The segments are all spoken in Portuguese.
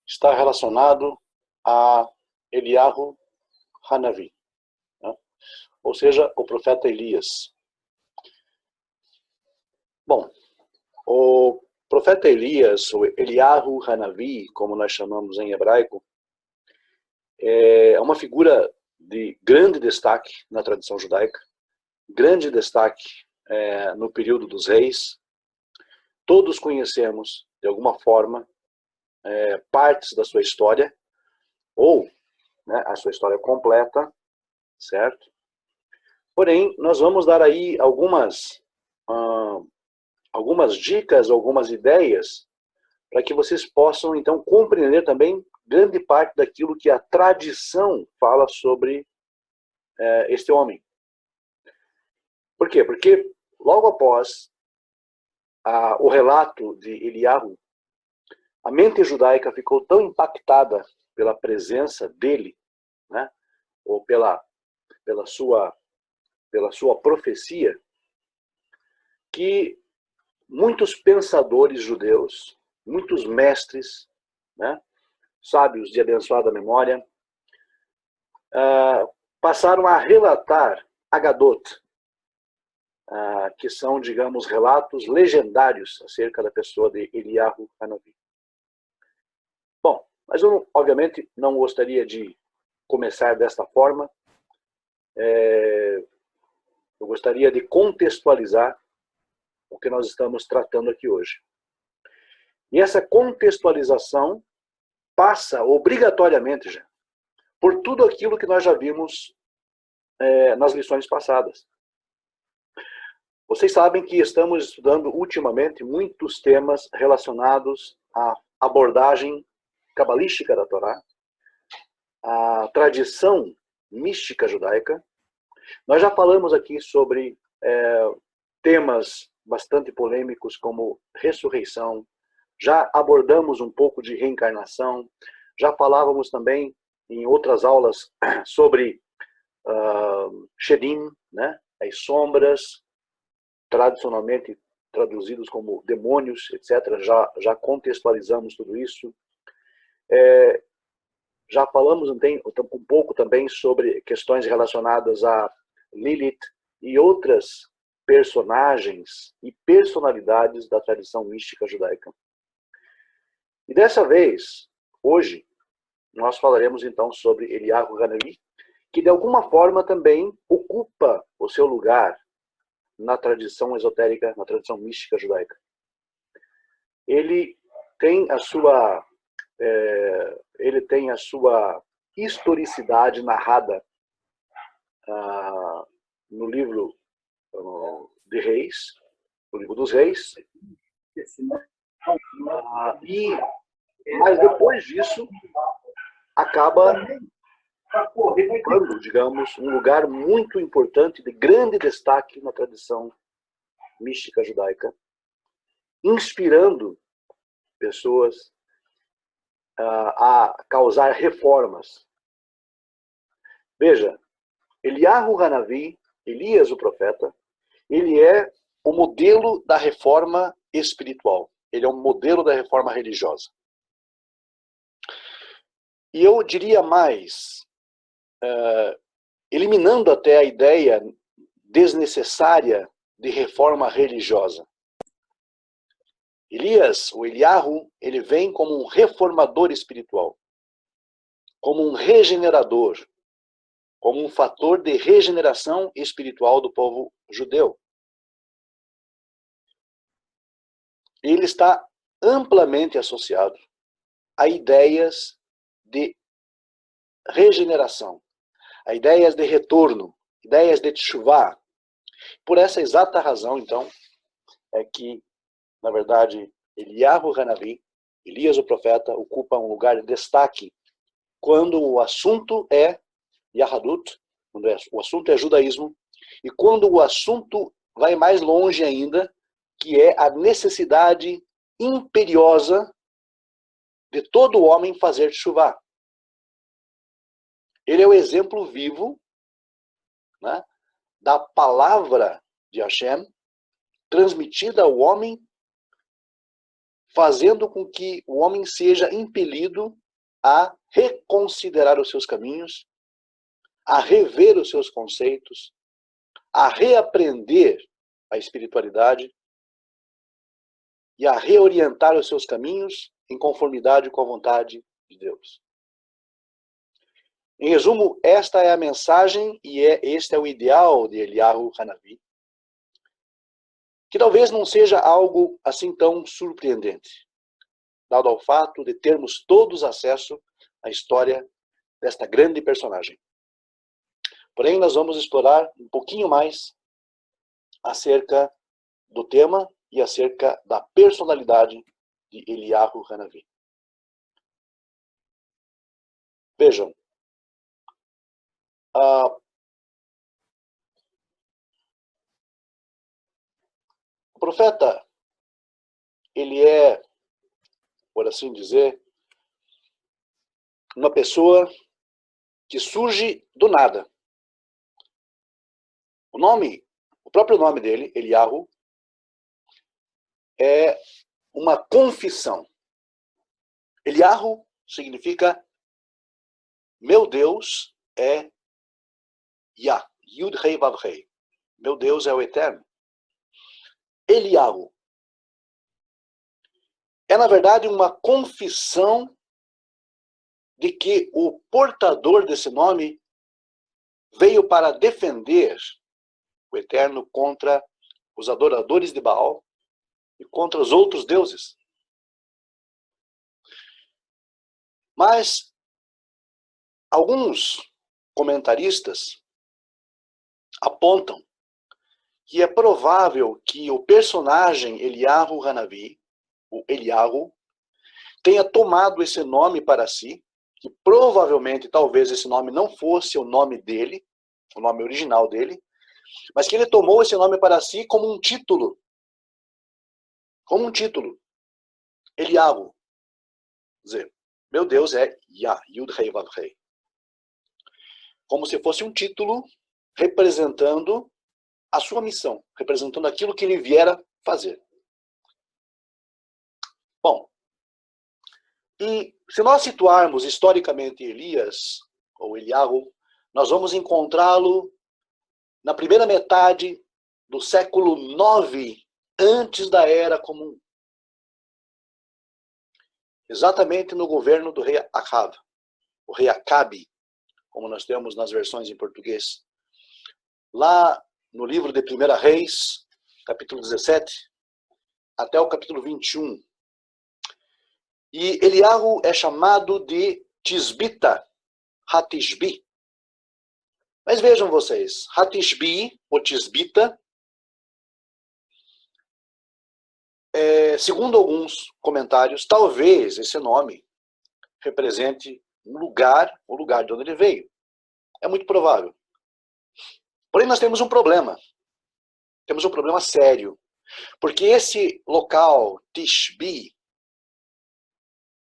está relacionado a Eliyahu Hanavi, né? Ou seja, o profeta Elias. Bom, o profeta Elias, ou Eliyahu Hanavi, como nós chamamos em hebraico, é uma figura de grande destaque na tradição judaica, grande destaque no período dos reis. Todos conhecemos, de alguma forma, partes da sua história, ou a sua história completa, certo? Porém, nós vamos dar aí algumas dicas, algumas ideias, para que vocês possam, então, compreender também grande parte daquilo que a tradição fala sobre este homem. Por quê? Porque logo após o relato de Eliyahu, a mente judaica ficou tão impactada pela presença dele, né, ou pela sua profecia, que muitos pensadores judeus, muitos mestres, né, sábios de abençoada memória, passaram a relatar Agadot, que são, digamos, relatos legendários acerca da pessoa de Eliyahu Hanavi. Bom, mas eu, obviamente, não gostaria de começar desta forma. Eu gostaria de contextualizar o que nós estamos tratando aqui hoje. E essa contextualização passa obrigatoriamente já por tudo aquilo que nós já vimos nas lições passadas. Vocês sabem que estamos estudando ultimamente muitos temas relacionados à abordagem cabalística da Torá, à tradição mística judaica. Nós já falamos aqui sobre temas bastante polêmicos como ressurreição, já abordamos um pouco de reencarnação, já falávamos também em outras aulas sobre Shedim, né? As sombras, tradicionalmente traduzidos como demônios, etc. Já contextualizamos tudo isso. Já falamos um pouco também sobre questões relacionadas a Lilith e outras personagens e personalidades da tradição mística judaica. E dessa vez, hoje, nós falaremos então sobre Eliyahu Hanavi, que de alguma forma também ocupa o seu lugar na tradição esotérica, na tradição mística judaica. Ele tem a sua historicidade narrada no livro de Reis, no livro dos Reis, mas depois disso acaba ocupando, digamos, um lugar muito importante, de grande destaque na tradição mística judaica, inspirando pessoas a causar reformas. Veja, Eliyahu Hanavi, Elias o profeta, ele é o modelo da reforma espiritual. Ele é um modelo da reforma religiosa. E eu diria mais, eliminando até a ideia desnecessária de reforma religiosa. Elias, o Eliyahu, ele vem como um reformador espiritual, como um regenerador, como um fator de regeneração espiritual do povo judeu. Ele está amplamente associado a ideias de regeneração, a ideias de retorno, ideias de teshuvah. Por essa exata razão, então, é que, na verdade, Eliyahu Hanavi, Elias o profeta, ocupa um lugar de destaque quando o assunto é Yahadut, quando o assunto é judaísmo, e quando o assunto vai mais longe ainda, que é a necessidade imperiosa de todo homem fazer teshuvah. Ele é o exemplo vivo, né, da palavra de Hashem transmitida ao homem, fazendo com que o homem seja impelido a reconsiderar os seus caminhos, a rever os seus conceitos, a reaprender a espiritualidade e a reorientar os seus caminhos em conformidade com a vontade de Deus. Em resumo, esta é a mensagem e este é o ideal de Eliyahu Hanavi, que talvez não seja algo assim tão surpreendente, dado ao fato de termos todos acesso à história desta grande personagem. Porém, nós vamos explorar um pouquinho mais acerca do tema e acerca da personalidade de Eliyahu Hanavi. Vejam, o profeta, ele é, por assim dizer, uma pessoa que surge do nada. O próprio nome dele, Eliyahu, é uma confissão. Eliyahu significa meu Deus é Yah, Yud-Hei Vav-Hei. Meu Deus é o Eterno. Eliyahu é, na verdade, uma confissão de que o portador desse nome veio para defender o Eterno contra os adoradores de Baal e contra os outros deuses. Mas alguns comentaristas apontam que é provável que o personagem Eliyahu Hanavi, o Eliyahu, tenha tomado esse nome para si, que provavelmente, talvez esse nome não fosse o nome dele, o nome original dele, mas que ele tomou esse nome para si como um título. Como um título. Eliyahu. Quer dizer, meu Deus é Yah, Yud-Hei Vav-Hei. Como se fosse um título representando a sua missão, representando aquilo que ele viera fazer. Bom, e se nós situarmos historicamente Elias, ou Eliyahu, nós vamos encontrá-lo na primeira metade do século 9, antes da Era Comum. Exatamente no governo do rei Acabe, o rei Acabe, como nós temos nas versões em português. Lá no livro de 1 Reis, capítulo 17, até o capítulo 21. E Eliyahu é chamado de Tisbita, Hatishbi. Mas vejam vocês, Hatishbi, ou Tisbita, segundo alguns comentários, talvez esse nome represente o lugar de onde ele veio. É muito provável. Porém, nós temos um problema. Temos um problema sério. Porque esse local, Tishbi,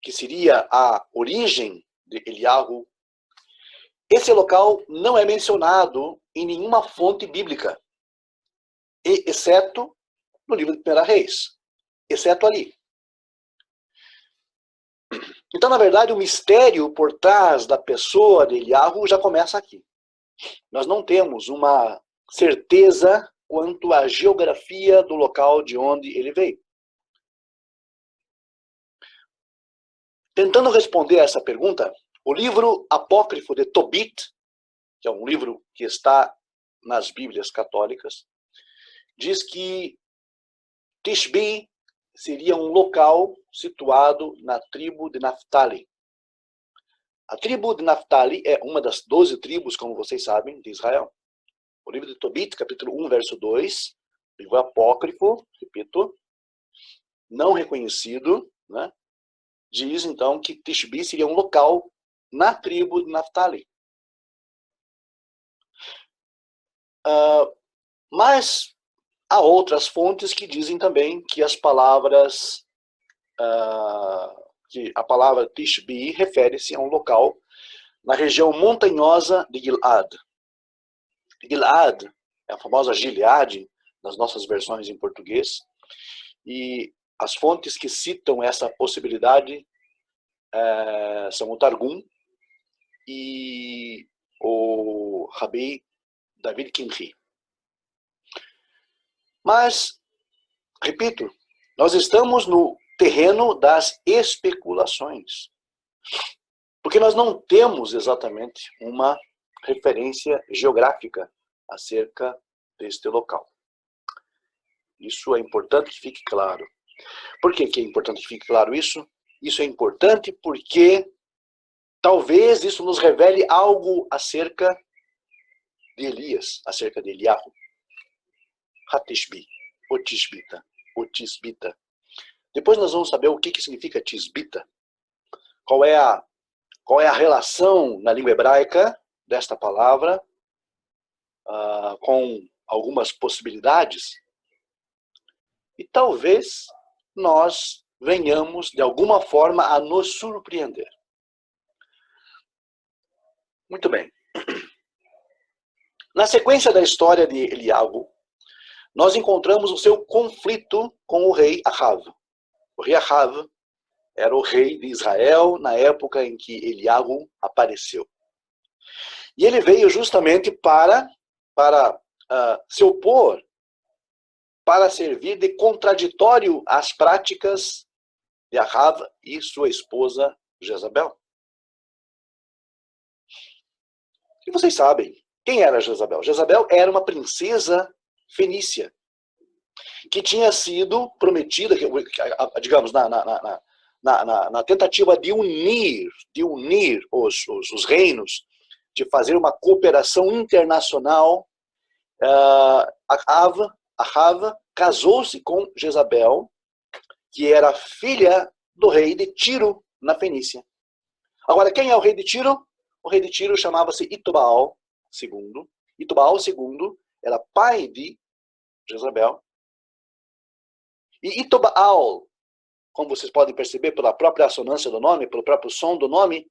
que seria a origem de Eliyahu, esse local não é mencionado em nenhuma fonte bíblica, exceto no livro de 1 Reis, exceto ali. Então, na verdade, o mistério por trás da pessoa de Eliyahu já começa aqui. Nós não temos uma certeza quanto à geografia do local de onde ele veio. Tentando responder a essa pergunta, o livro apócrifo de Tobit, que é um livro que está nas Bíblias católicas, diz que Tishbi seria um local situado na tribo de Naftali. A tribo de Naftali é uma das 12 tribos, como vocês sabem, de Israel. O livro de Tobit, capítulo 1, verso 2, livro apócrifo, repito, não reconhecido, né? Diz, então, que Tishbi seria um local na tribo de Naftali. Mas há outras fontes que dizem também que as palavras, que a palavra Tishbi refere-se a um local na região montanhosa de Gilad. Gilad é a famosa Gileade, nas nossas versões em português, e As fontes que citam essa possibilidade são o Targum e o Rabbi David Kimhi. Mas, repito, nós estamos no terreno das especulações. Porque nós não temos exatamente uma referência geográfica acerca deste local. Isso é importante que fique claro. Por que é importante que fique claro isso? Isso é importante porque talvez isso nos revele algo acerca de Elias, acerca de Eliahu. Hatishbi, o Tisbita. Depois nós vamos saber o que significa Tisbita. Qual é a relação na língua hebraica desta palavra com algumas possibilidades. E talvez nós venhamos, de alguma forma, a nos surpreender. Muito bem. Na sequência da história de Eliahu, nós encontramos o seu conflito com o rei Ahav. O rei Ahav era o rei de Israel na época em que Eliahu apareceu. E ele veio justamente para se opor, para servir de contraditório às práticas de Ahav e sua esposa Jezabel. E vocês sabem, quem era Jezabel? Jezabel era uma princesa fenícia, que tinha sido prometida, digamos, na tentativa de unir os reinos, de fazer uma cooperação internacional. Ahav casou-se com Jezabel, que era filha do rei de Tiro, na Fenícia. Agora, quem é o rei de Tiro? O rei de Tiro chamava-se Itubaal II. Itubaal II era pai de Jezabel. E Itubaal, como vocês podem perceber pela própria assonância do nome, pelo próprio som do nome,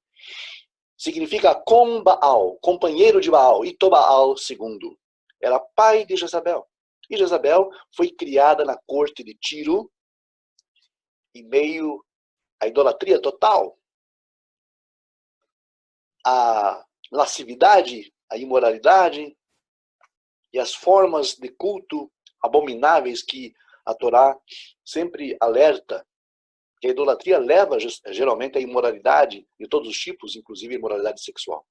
significa Combaal, companheiro de Baal. Itubaal II era pai de Jezabel. E Jezabel foi criada na corte de Tiro, em meio à idolatria total, à lascividade, à imoralidade e as formas de culto abomináveis que a Torá sempre alerta, que a idolatria leva geralmente à imoralidade de todos os tipos, inclusive a imoralidade sexual.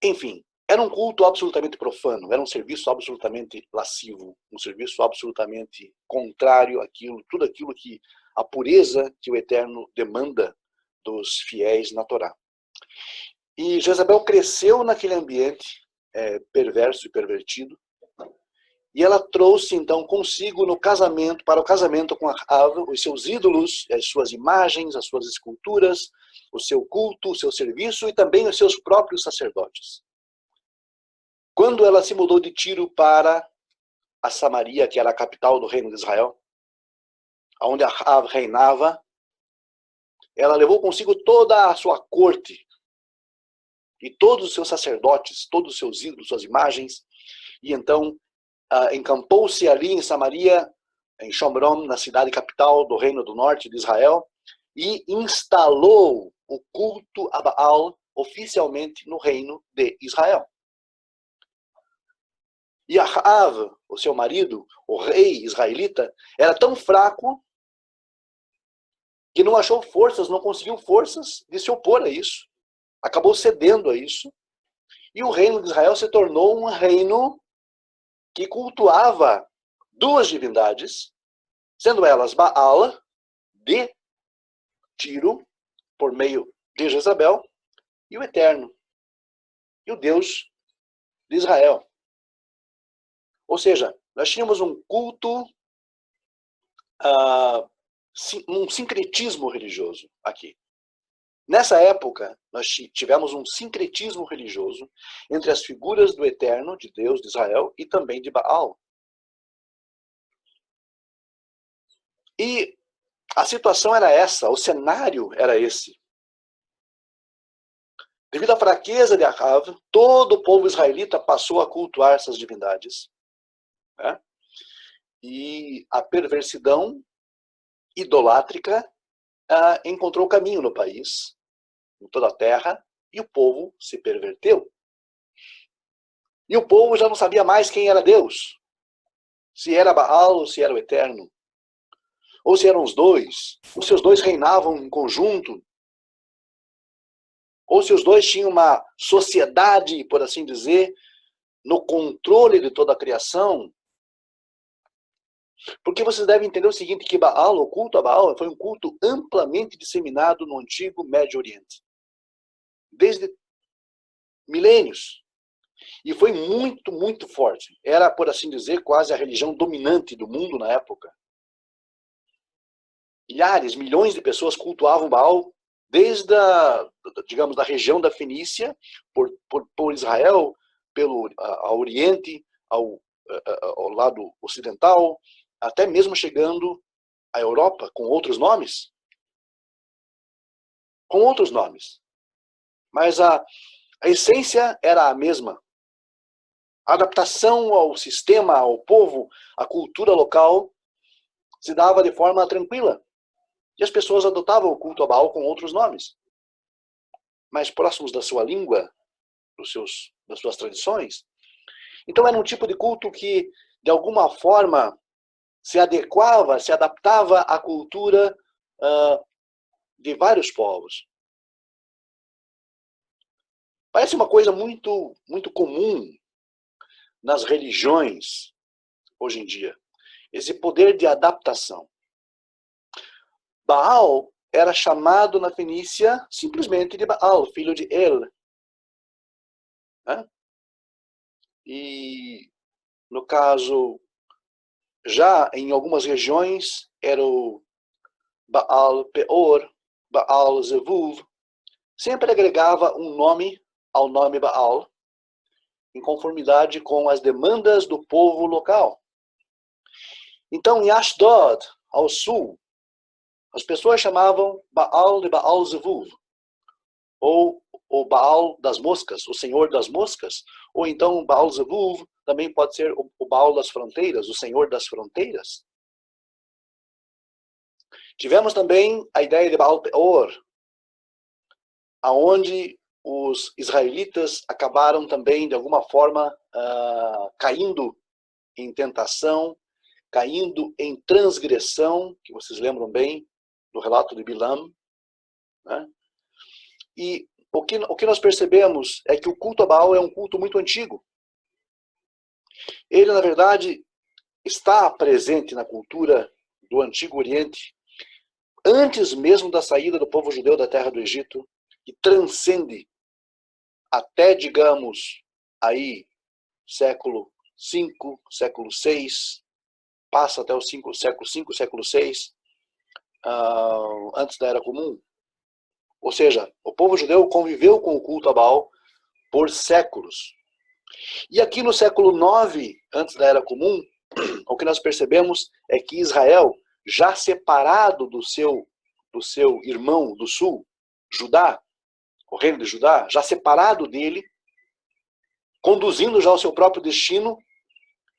Enfim, era um culto absolutamente profano, era um serviço absolutamente lascivo, um serviço absolutamente contrário àquilo, tudo aquilo que a pureza que o Eterno demanda dos fiéis na Torá. E Jezabel cresceu naquele ambiente perverso e pervertido, e ela trouxe então consigo para o casamento com Ahav, os seus ídolos, as suas imagens, as suas esculturas, o seu culto, o seu serviço e também os seus próprios sacerdotes. Quando ela se mudou de Tiro para a Samaria, que era a capital do reino de Israel, onde Ahav reinava, ela levou consigo toda a sua corte e todos os seus sacerdotes, todos os seus ídolos, suas imagens, e então encampou-se ali em Samaria, em Shomron, na cidade capital do reino do norte de Israel, e instalou o culto a Baal oficialmente no reino de Israel. E Ahav, o seu marido, o rei israelita, era tão fraco que não achou forças, não conseguiu forças de se opor a isso. Acabou cedendo a isso. E o reino de Israel se tornou um reino que cultuava duas divindades, sendo elas Baal, de Tiro, por meio de Jezabel, e o Eterno, e o Deus de Israel. Ou seja, nós tínhamos um culto, um sincretismo religioso aqui. Nessa época, nós tivemos um sincretismo religioso entre as figuras do Eterno, de Deus, de Israel, e também de Baal. E a situação era essa, o cenário era esse. Devido à fraqueza de Ahav, todo o povo israelita passou a cultuar essas divindades. Né? E a perversidão idolátrica encontrou caminho no país, em toda a terra, e o povo se perverteu. E o povo já não sabia mais quem era Deus. Se era Baal ou se era o Eterno. Ou se eram os dois. Ou se os dois reinavam em conjunto. Ou se os dois tinham uma sociedade, por assim dizer, no controle de toda a criação. Porque vocês devem entender o seguinte, que Baal, o culto a Baal, foi um culto amplamente disseminado no antigo Médio Oriente. Desde milênios. E foi muito, muito forte. Era, por assim dizer, quase a religião dominante do mundo na época. Milhares, milhões de pessoas cultuavam Baal, desde digamos, da região da Fenícia, por Israel, ao Oriente, ao lado ocidental, até mesmo chegando à Europa, com outros nomes. Com outros nomes. Mas a essência era a mesma. A adaptação ao sistema, ao povo, à cultura local, se dava de forma tranquila. E as pessoas adotavam o culto a Baal com outros nomes. Mais próximos da sua língua, das suas tradições. Então era um tipo de culto que, de alguma forma, se adequava, se adaptava à cultura de vários povos. Parece uma coisa muito, muito comum nas religiões, hoje em dia. Esse poder de adaptação. Baal era chamado na Fenícia simplesmente de Baal, filho de El. E, no caso, já em algumas regiões, era o Baal Peor, Baal Zevuv. Sempre agregava um nome ao nome Baal, em conformidade com as demandas do povo local. Então, em Ashdod, ao sul, as pessoas chamavam Baal de Baal Zevuv, ou o Baal das moscas, o Senhor das moscas, ou então Baal Zevuv, também pode ser o Baal das fronteiras, o Senhor das fronteiras. Tivemos também a ideia de Baal Peor, aonde os israelitas acabaram também, de alguma forma, caindo em tentação, caindo em transgressão, que vocês lembram bem do relato de Bilam. Né? E o que nós percebemos é que o culto a Baal é um culto muito antigo. Ele, na verdade, está presente na cultura do Antigo Oriente, antes mesmo da saída do povo judeu da terra do Egito, e transcende até, digamos, aí, século V, século VI, passa até o século V, século VI, antes da Era Comum. Ou seja, o povo judeu conviveu com o culto a Baal por séculos. E aqui no século IX, antes da Era Comum, o que nós percebemos é que Israel, já separado do seu irmão do sul, Judá, o reino de Judá, já separado dele, conduzindo já o seu próprio destino,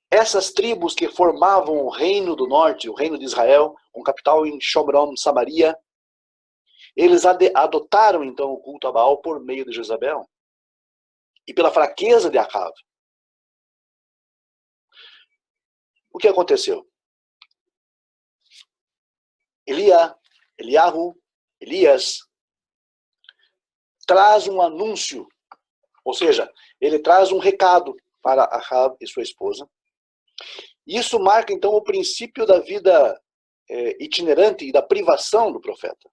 essas tribos que formavam o reino do norte, o reino de Israel, com capital em Shomron, Samaria, eles adotaram então o culto a Baal por meio de Jezabel e pela fraqueza de Acav. O que aconteceu? Elias, traz um anúncio, ou seja, ele traz um recado para Acav e sua esposa. Isso marca então o princípio da vida itinerante e da privação do profeta.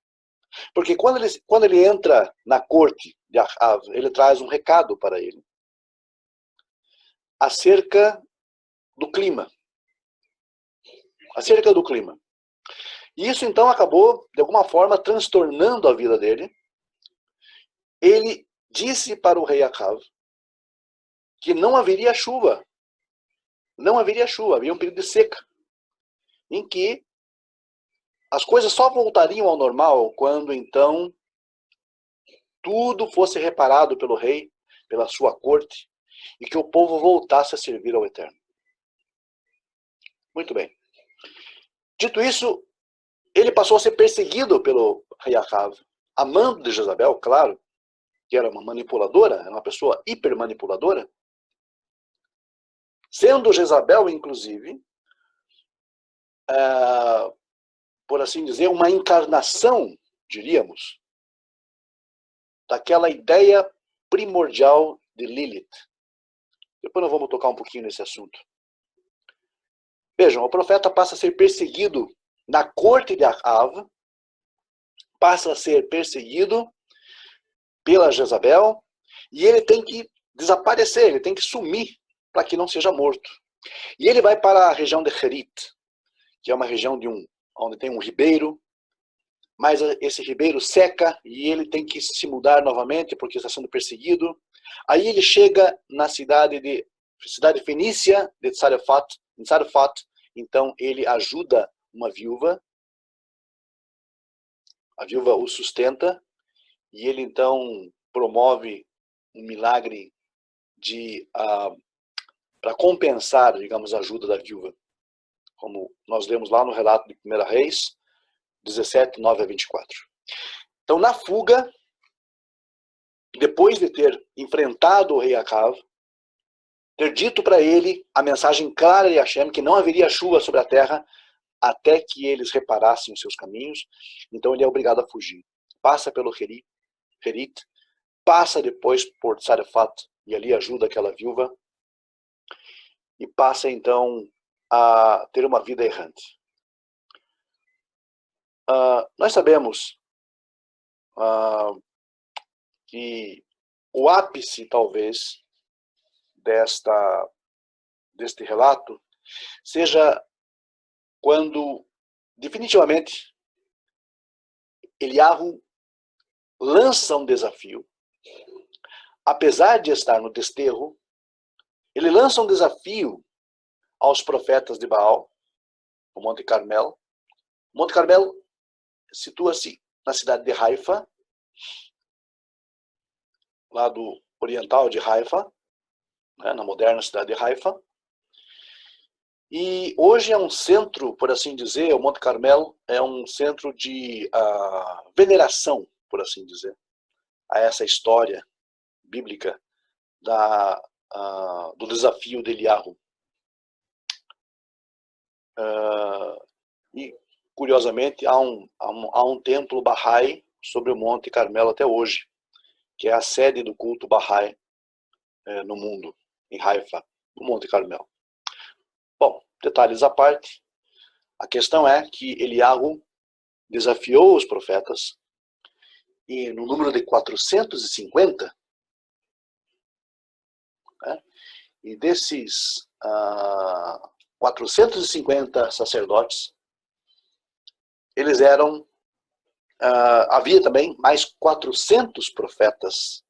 Porque quando ele entra na corte de Acav, ele traz um recado para ele acerca do clima. Acerca do clima. E isso então acabou, de alguma forma, transtornando a vida dele. Ele disse para o rei Acav que não haveria chuva. Não haveria chuva, havia um período de seca, em que as coisas só voltariam ao normal quando então tudo fosse reparado pelo rei, pela sua corte, e que o povo voltasse a servir ao Eterno. Muito bem. Dito isso, ele passou a ser perseguido pelo rei Acav, amando de Jezabel, claro, que era uma manipuladora, era uma pessoa hipermanipuladora, sendo Jezabel, inclusive, por assim dizer, uma encarnação, diríamos, daquela ideia primordial de Lilith. Depois nós vamos tocar um pouquinho nesse assunto. Vejam, o profeta passa a ser perseguido na corte de Acav, passa a ser perseguido pela Jezabel, e ele tem que desaparecer, ele tem que sumir para que não seja morto. E ele vai para a região de Herit, que é uma região onde tem um ribeiro, mas esse ribeiro seca e ele tem que se mudar novamente porque está sendo perseguido. Aí ele chega na cidade fenícia de Tzarefat, então ele ajuda uma viúva, a viúva o sustenta, e ele então promove um milagre para compensar, digamos, a ajuda da viúva, como nós lemos lá no relato de 1 Reis 17, 9 a 24. Então, na fuga, depois de ter enfrentado o rei Acav, ter dito para ele a mensagem clara de Hashem, que não haveria chuva sobre a terra até que eles reparassem os seus caminhos, então ele é obrigado a fugir. Passa pelo Herit, passa depois por Tzarefat, e ali ajuda aquela viúva, e passa então a ter uma vida errante. Nós sabemos que o ápice, talvez, deste relato seja quando, definitivamente, Eliahu lança um desafio. Apesar de estar no desterro, ele lança um desafio aos profetas de Baal, no Monte Carmelo. O Monte Carmelo situa-se na cidade de Haifa, lado oriental de Haifa, né, na moderna cidade de Haifa. E hoje é um centro, por assim dizer, o Monte Carmelo é um centro de veneração, por assim dizer, a essa história bíblica do desafio de Eliahu. E, curiosamente, há um templo Bahá'í sobre o Monte Carmelo até hoje, que é a sede do culto Bahá'í no mundo, em Haifa, no Monte Carmelo. Bom, detalhes à parte, a questão é que Eliahu desafiou os profetas e no número de 450, né, e desses 450 sacerdotes, eles eram, havia também mais 400 profetas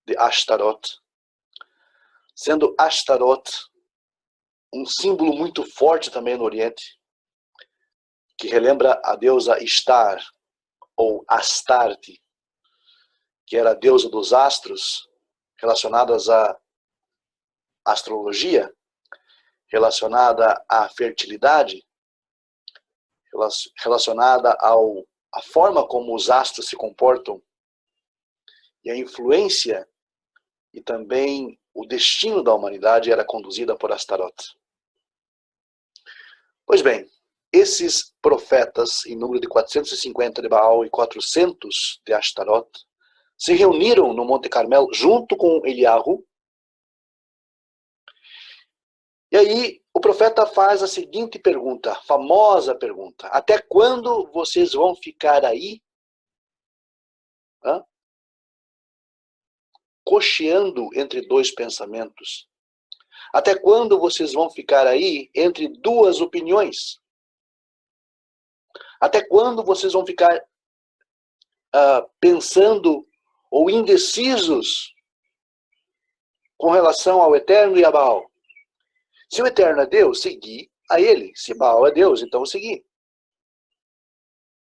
de Ashtaroth, sendo Ashtaroth um símbolo muito forte também no Oriente, que relembra a deusa Ishtar, ou Astarte, que era a deusa dos astros, relacionadas à astrologia, relacionada à fertilidade, relacionada à forma como os astros se comportam, e a influência e também o destino da humanidade era conduzida por Astaroth. Pois bem, esses profetas, em número de 450 de Baal e 400 de Ashtaroth, se reuniram no Monte Carmelo junto com Eliahu. E aí o profeta faz a seguinte pergunta, famosa pergunta: até quando vocês vão ficar aí cocheando entre dois pensamentos? Até quando vocês vão ficar aí entre duas opiniões? Até quando vocês vão ficar pensando ou indecisos com relação ao Eterno e a Baal? Se o Eterno é Deus, seguir a ele. Se Baal é Deus, então seguir.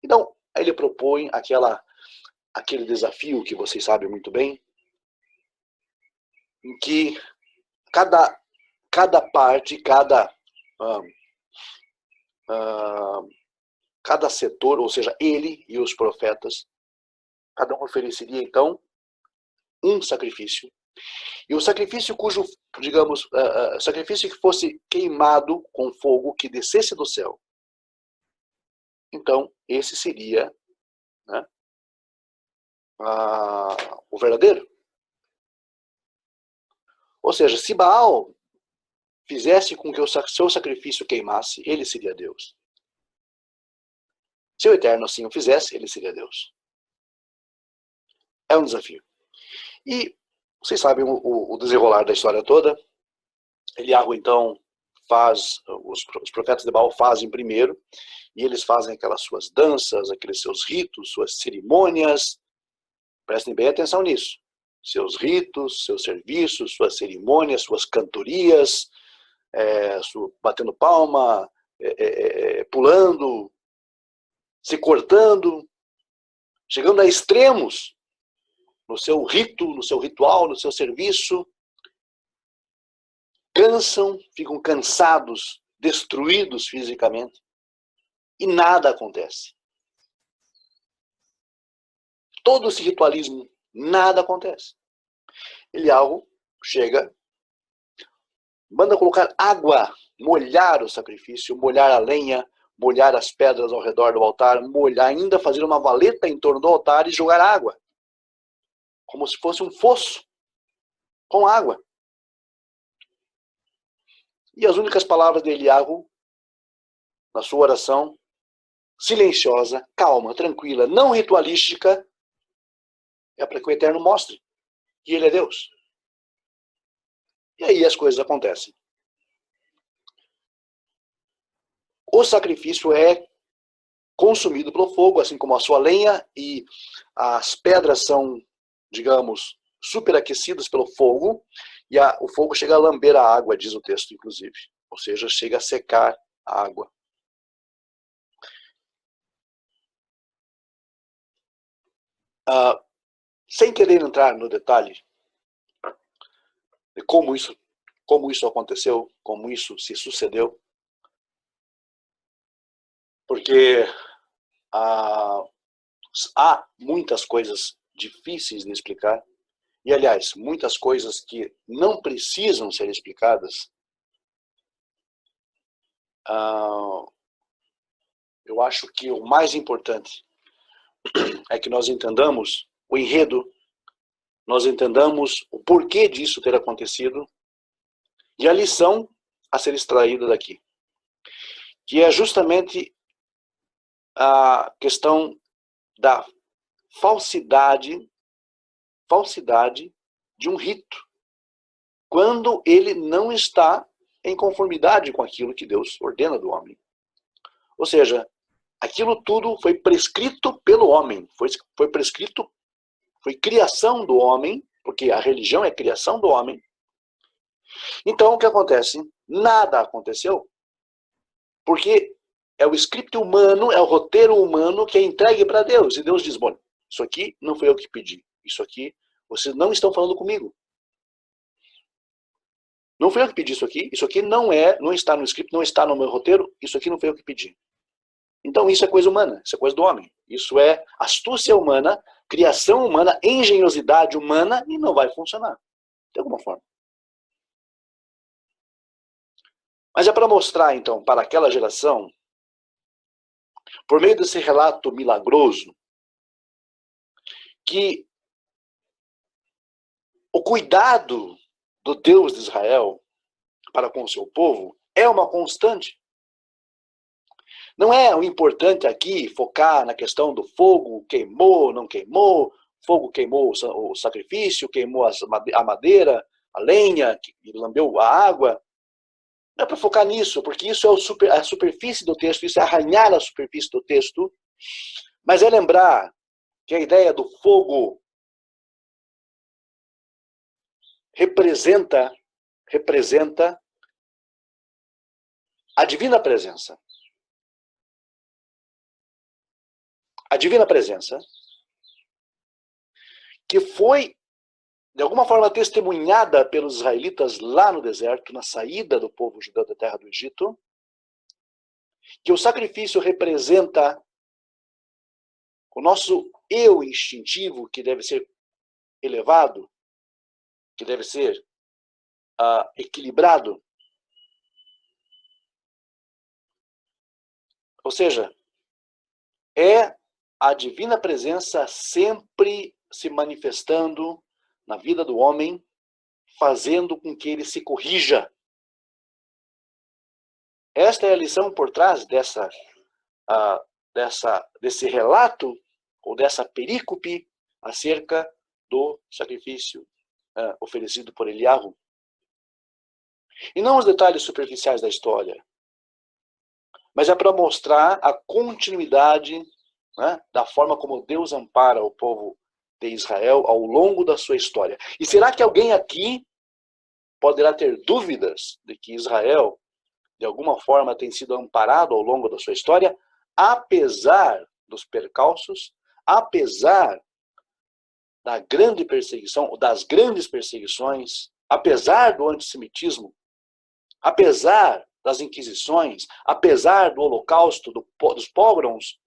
Então, aí ele propõe aquele desafio que vocês sabem muito bem, em que cada parte, cada cada setor, ou seja, ele e os profetas, cada um ofereceria então um sacrifício. E o sacrifício cujo, digamos, sacrifício que fosse queimado com fogo que descesse do céu. Então, esse seria, né, o verdadeiro. Ou seja, se Baal fizesse com que o seu sacrifício queimasse, ele seria Deus. Se o Eterno assim o fizesse, ele seria Deus. É um desafio. E vocês sabem o desenrolar da história toda. Eliahu, então, faz, os profetas de Baal fazem primeiro, e eles fazem aquelas suas danças, aqueles seus ritos, suas cerimônias. Prestem bem atenção nisso. Seus ritos, seus serviços, suas cerimônias, suas cantorias, batendo palma, pulando, se cortando, chegando a extremos no seu rito, no seu ritual, no seu serviço. Cansam, ficam cansados, destruídos fisicamente, e nada acontece. Todo esse ritualismo, nada acontece. Eliahu chega, manda colocar água, molhar o sacrifício, molhar a lenha, molhar as pedras ao redor do altar, molhar, ainda fazer uma valeta em torno do altar e jogar água, como se fosse um fosso com água. E as únicas palavras de Eliahu, na sua oração, silenciosa, calma, tranquila, não ritualística, é para que o Eterno mostre que Ele é Deus. E aí as coisas acontecem. O sacrifício é consumido pelo fogo, assim como a sua lenha, e as pedras são, digamos, superaquecidas pelo fogo, e o fogo chega a lamber a água, diz o texto, inclusive. Ou seja, chega a secar a água. Sem querer entrar no detalhe de como isso aconteceu, como isso se sucedeu, porque há muitas coisas difíceis de explicar, e aliás, muitas coisas que não precisam ser explicadas. Eu acho que o mais importante é que nós entendamos o enredo, nós entendamos o porquê disso ter acontecido e a lição a ser extraída daqui, que é justamente a questão da falsidade de um rito, quando ele não está em conformidade com aquilo que Deus ordena do homem. Ou seja, aquilo tudo foi prescrito pelo homem, foi prescrito, foi criação do homem, porque a religião é criação do homem. Então, o que acontece? Nada aconteceu, porque é o script humano, é o roteiro humano que é entregue para Deus. E Deus diz, bom, isso aqui não foi eu que pedi, isso aqui, vocês não estão falando comigo. Não foi eu que pedi isso aqui não está no script, não está no meu roteiro, isso aqui não foi eu que pedi. Então isso é coisa humana, isso é coisa do homem. Isso é astúcia humana, criação humana, engenhosidade humana, e não vai funcionar, de alguma forma. Mas é para mostrar, então, para aquela geração, por meio desse relato milagroso, que o cuidado do Deus de Israel para com o seu povo é uma constante. Não é o importante aqui focar na questão do fogo, queimou, não queimou, fogo queimou o sacrifício, queimou a madeira, a lenha, lambeu a água. Não é para focar nisso, porque isso é a superfície do texto, isso é arranhar a superfície do texto, mas é lembrar que a ideia do fogo representa a divina presença. A divina presença que foi, de alguma forma, testemunhada pelos israelitas lá no deserto, na saída do povo judeu da terra do Egito, que o sacrifício representa o nosso eu instintivo, que deve ser elevado, que deve ser equilibrado. Ou seja, é a divina presença sempre se manifestando na vida do homem, fazendo com que ele se corrija. Esta é a lição por trás desse relato, ou dessa perícope, acerca do sacrifício oferecido por Eliahu. E não os detalhes superficiais da história, mas é para mostrar a continuidade, né, da forma como Deus ampara o povo de Israel ao longo da sua história. E será que alguém aqui poderá ter dúvidas de que Israel, de alguma forma, tem sido amparado ao longo da sua história, apesar dos percalços, apesar da grande perseguição, das grandes perseguições, apesar do antissemitismo, apesar das inquisições, apesar do holocausto, dos pogroms,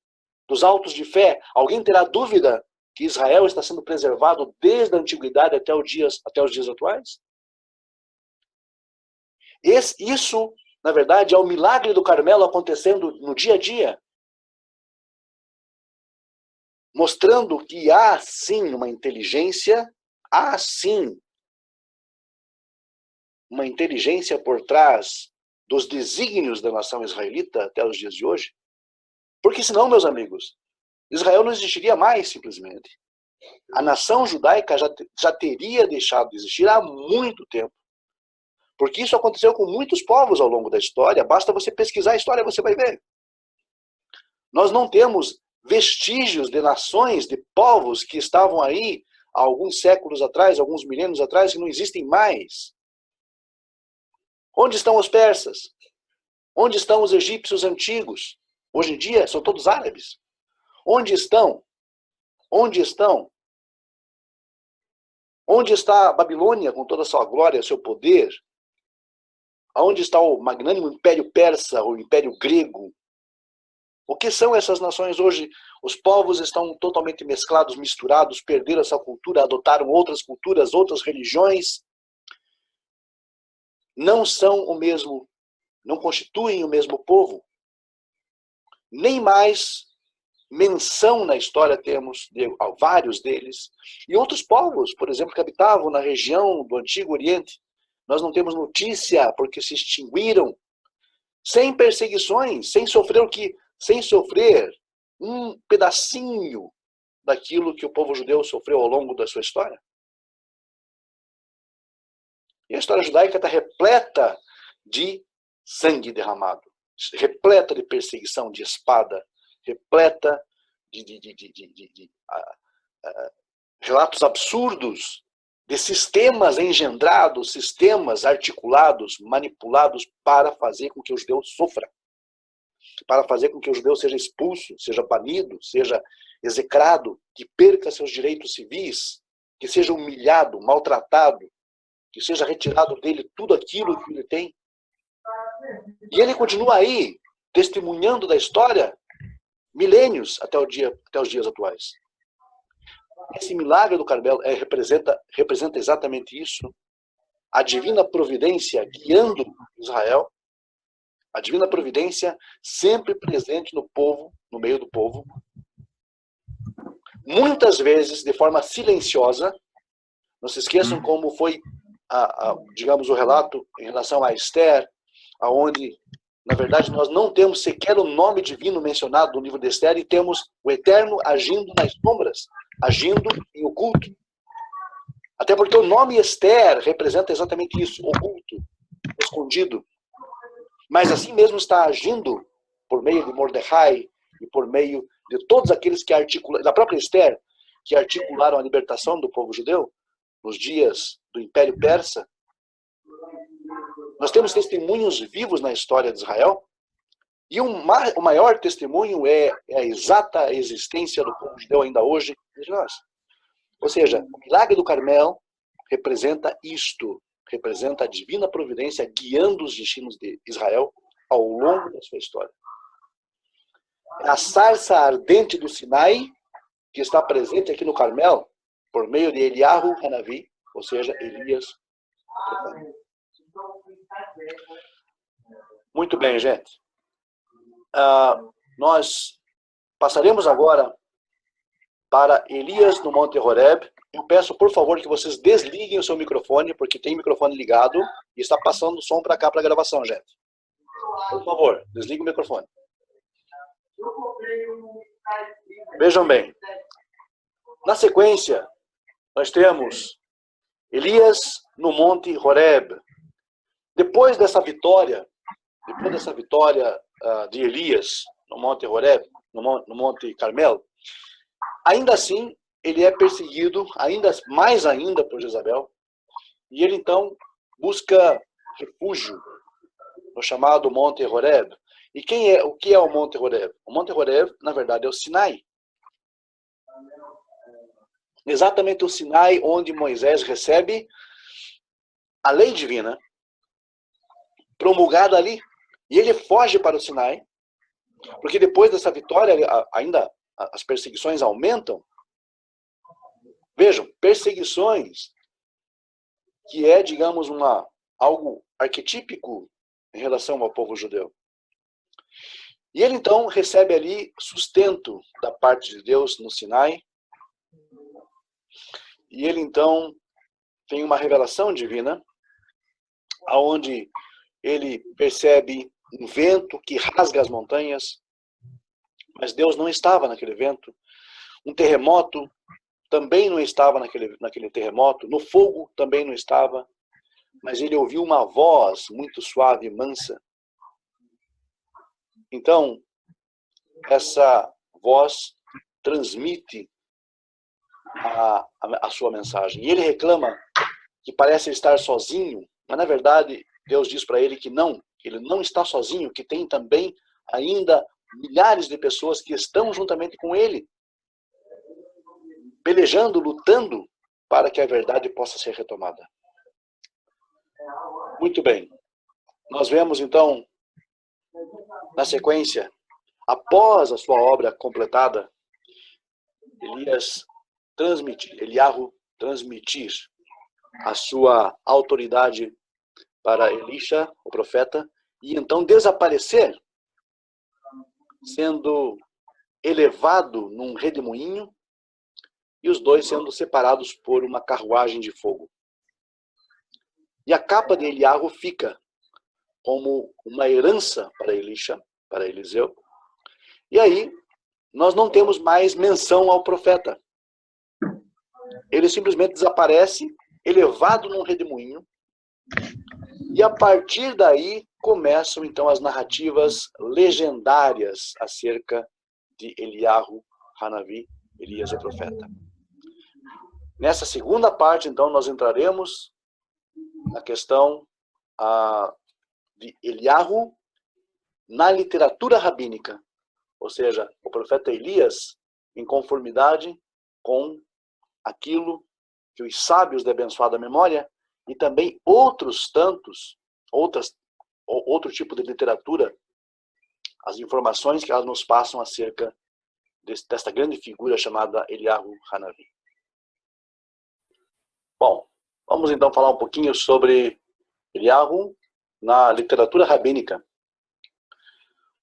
dos autos de fé? Alguém terá dúvida que Israel está sendo preservado desde a antiguidade até os dias atuais? Isso, na verdade, é o milagre do Carmelo acontecendo no dia a dia, mostrando que há sim uma inteligência, há sim uma inteligência por trás dos desígnios da nação israelita até os dias de hoje. Porque senão, meus amigos, Israel não existiria mais, simplesmente. A nação judaica já teria deixado de existir há muito tempo. Porque isso aconteceu com muitos povos ao longo da história. Basta você pesquisar a história, você vai ver. Nós não temos vestígios de nações, de povos que estavam aí há alguns séculos atrás, alguns milênios atrás, que não existem mais. Onde estão os persas? Onde estão os egípcios antigos? Hoje em dia são todos árabes. Onde estão? Onde estão? Onde está a Babilônia com toda a sua glória, seu poder? Aonde está o magnânimo Império Persa, o Império Grego? O que são essas nações hoje? Os povos estão totalmente mesclados, misturados, perderam essa cultura, adotaram outras culturas, outras religiões. Não são o mesmo, não constituem o mesmo povo. Nem mais menção na história temos de vários deles. E outros povos, por exemplo, que habitavam na região do Antigo Oriente, nós não temos notícia porque se extinguiram, sem perseguições, sem sofrer um pedacinho daquilo que o povo judeu sofreu ao longo da sua história. E a história judaica está repleta de sangue derramado, repleta de perseguição, de espada, repleta de relatos absurdos de sistemas engendrados, sistemas articulados, manipulados para fazer com que o judeu sofra, para fazer com que o judeu seja expulso, seja banido, seja execrado, que perca seus direitos civis, que seja humilhado, maltratado, que seja retirado dele tudo aquilo que ele tem. E ele continua aí, testemunhando da história, milênios até os dias atuais. Esse milagre do Carmelo representa exatamente isso. A divina providência guiando Israel, a divina providência sempre presente no povo, no meio do povo, muitas vezes de forma silenciosa. Não se esqueçam como foi, digamos, o relato em relação a Esther, aonde, na verdade, nós não temos sequer o nome divino mencionado no livro de Esther e temos o Eterno agindo nas sombras, agindo em oculto. Até porque o nome Esther representa exatamente isso, oculto, escondido. Mas assim mesmo está agindo por meio de Mordecai e por meio de todos aqueles que articularam, da própria Esther, que articularam a libertação do povo judeu nos dias do Império Persa. Nós temos testemunhos vivos na história de Israel, e o maior testemunho é a exata existência do povo judeu ainda hoje entre nós. Ou seja, o milagre do Carmelo representa isto, representa a divina providência guiando os destinos de Israel ao longo da sua história. A sarça ardente do Sinai, que está presente aqui no Carmel, por meio de Eliahu Hanavi, ou seja, Elias. Muito bem, gente. Nós passaremos agora para Elias no Monte Horeb. Eu peço, por favor, que vocês desliguem o seu microfone, porque tem microfone ligado e está passando o som para cá para a gravação, gente. Por favor, desligue o microfone. Vejam bem. Na sequência, nós temos Elias no Monte Horeb. Depois dessa vitória de Elias no Monte Horeb, no Monte Carmel, ainda assim, ele é perseguido, mais ainda por Jezabel, e ele então busca refúgio no chamado Monte Horeb. E o que é o Monte Horeb? O Monte Horeb, na verdade, é o Sinai. Exatamente o Sinai onde Moisés recebe a lei divina, promulgada ali, e ele foge para o Sinai, porque depois dessa vitória, ainda as perseguições aumentam. Vejam, perseguições que é, digamos, algo arquetípico em relação ao povo judeu. E ele então recebe ali sustento da parte de Deus no Sinai. E ele então tem uma revelação divina, aonde ele percebe um vento que rasga as montanhas, mas Deus não estava naquele vento. Um terremoto também não estava naquele terremoto. No fogo também não estava. Mas ele ouviu uma voz muito suave e mansa. Então, essa voz transmite a sua mensagem. E ele reclama que parece estar sozinho, mas na verdade Deus diz para ele que ele não está sozinho, que tem também ainda milhares de pessoas que estão juntamente com ele, pelejando, lutando para que a verdade possa ser retomada. Muito bem. Nós vemos então, na sequência, após a sua obra completada, Eliahu transmitir a sua autoridade para Elisha, o profeta, e então desaparecer, sendo elevado num redemoinho, e os dois sendo separados por uma carruagem de fogo. E a capa de Eliahu fica como uma herança para Elisha, para Eliseu. E aí, nós não temos mais menção ao profeta. Ele simplesmente desaparece, elevado num redemoinho, e a partir daí começam então as narrativas legendárias acerca de Eliahu Hanavi, Elias o profeta. Nessa segunda parte, então, nós entraremos na questão de Eliahu na literatura rabínica, ou seja, o profeta Elias em conformidade com aquilo que os sábios de abençoada memória e também outro tipo de literatura, as informações que elas nos passam acerca desta grande figura chamada Eliahu Hanavi. Bom, vamos então falar um pouquinho sobre Eliahu na literatura rabínica.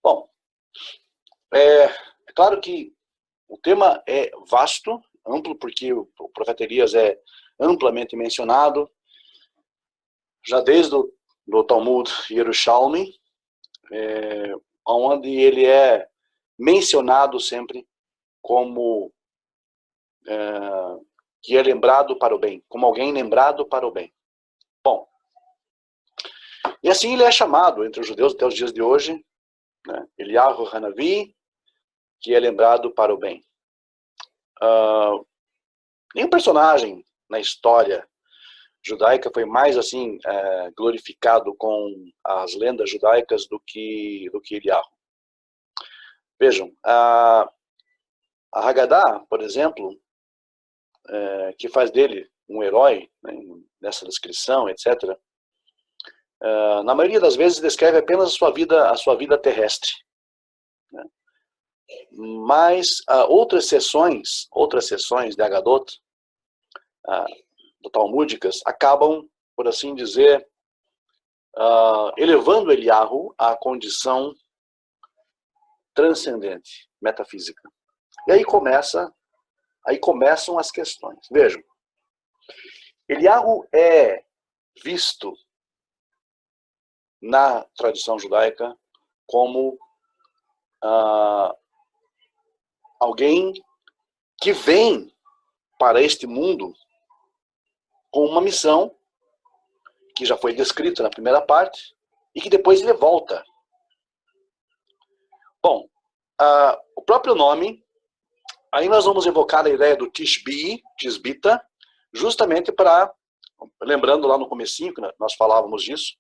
Bom, é claro que o tema é vasto, amplo, porque o profeta Elias é amplamente mencionado, já desde o Talmud Yerushalmi, onde ele é mencionado sempre como que é lembrado para o bem, como alguém lembrado para o bem. Bom, e assim ele é chamado entre os judeus até os dias de hoje, né? Eliahu Hanavi, que é lembrado para o bem. Nenhum personagem na história judaica foi mais assim glorificado com as lendas judaicas do que Eliahu. Vejam, a Haggadah, por exemplo, que faz dele um herói, né, nessa descrição, etc., na maioria das vezes descreve apenas a sua vida terrestre, né? Mas outras seções de Agadot, talmúdicas, acabam, por assim dizer, elevando Eliyahu à condição transcendente, metafísica. E aí começam as questões. Vejam, Eliyahu é visto na tradição judaica como alguém que vem para este mundo com uma missão que já foi descrita na primeira parte e que depois ele volta. Bom, o próprio nome, aí nós vamos evocar a ideia do Tisbita, justamente para, lembrando lá no comecinho que nós falávamos disso,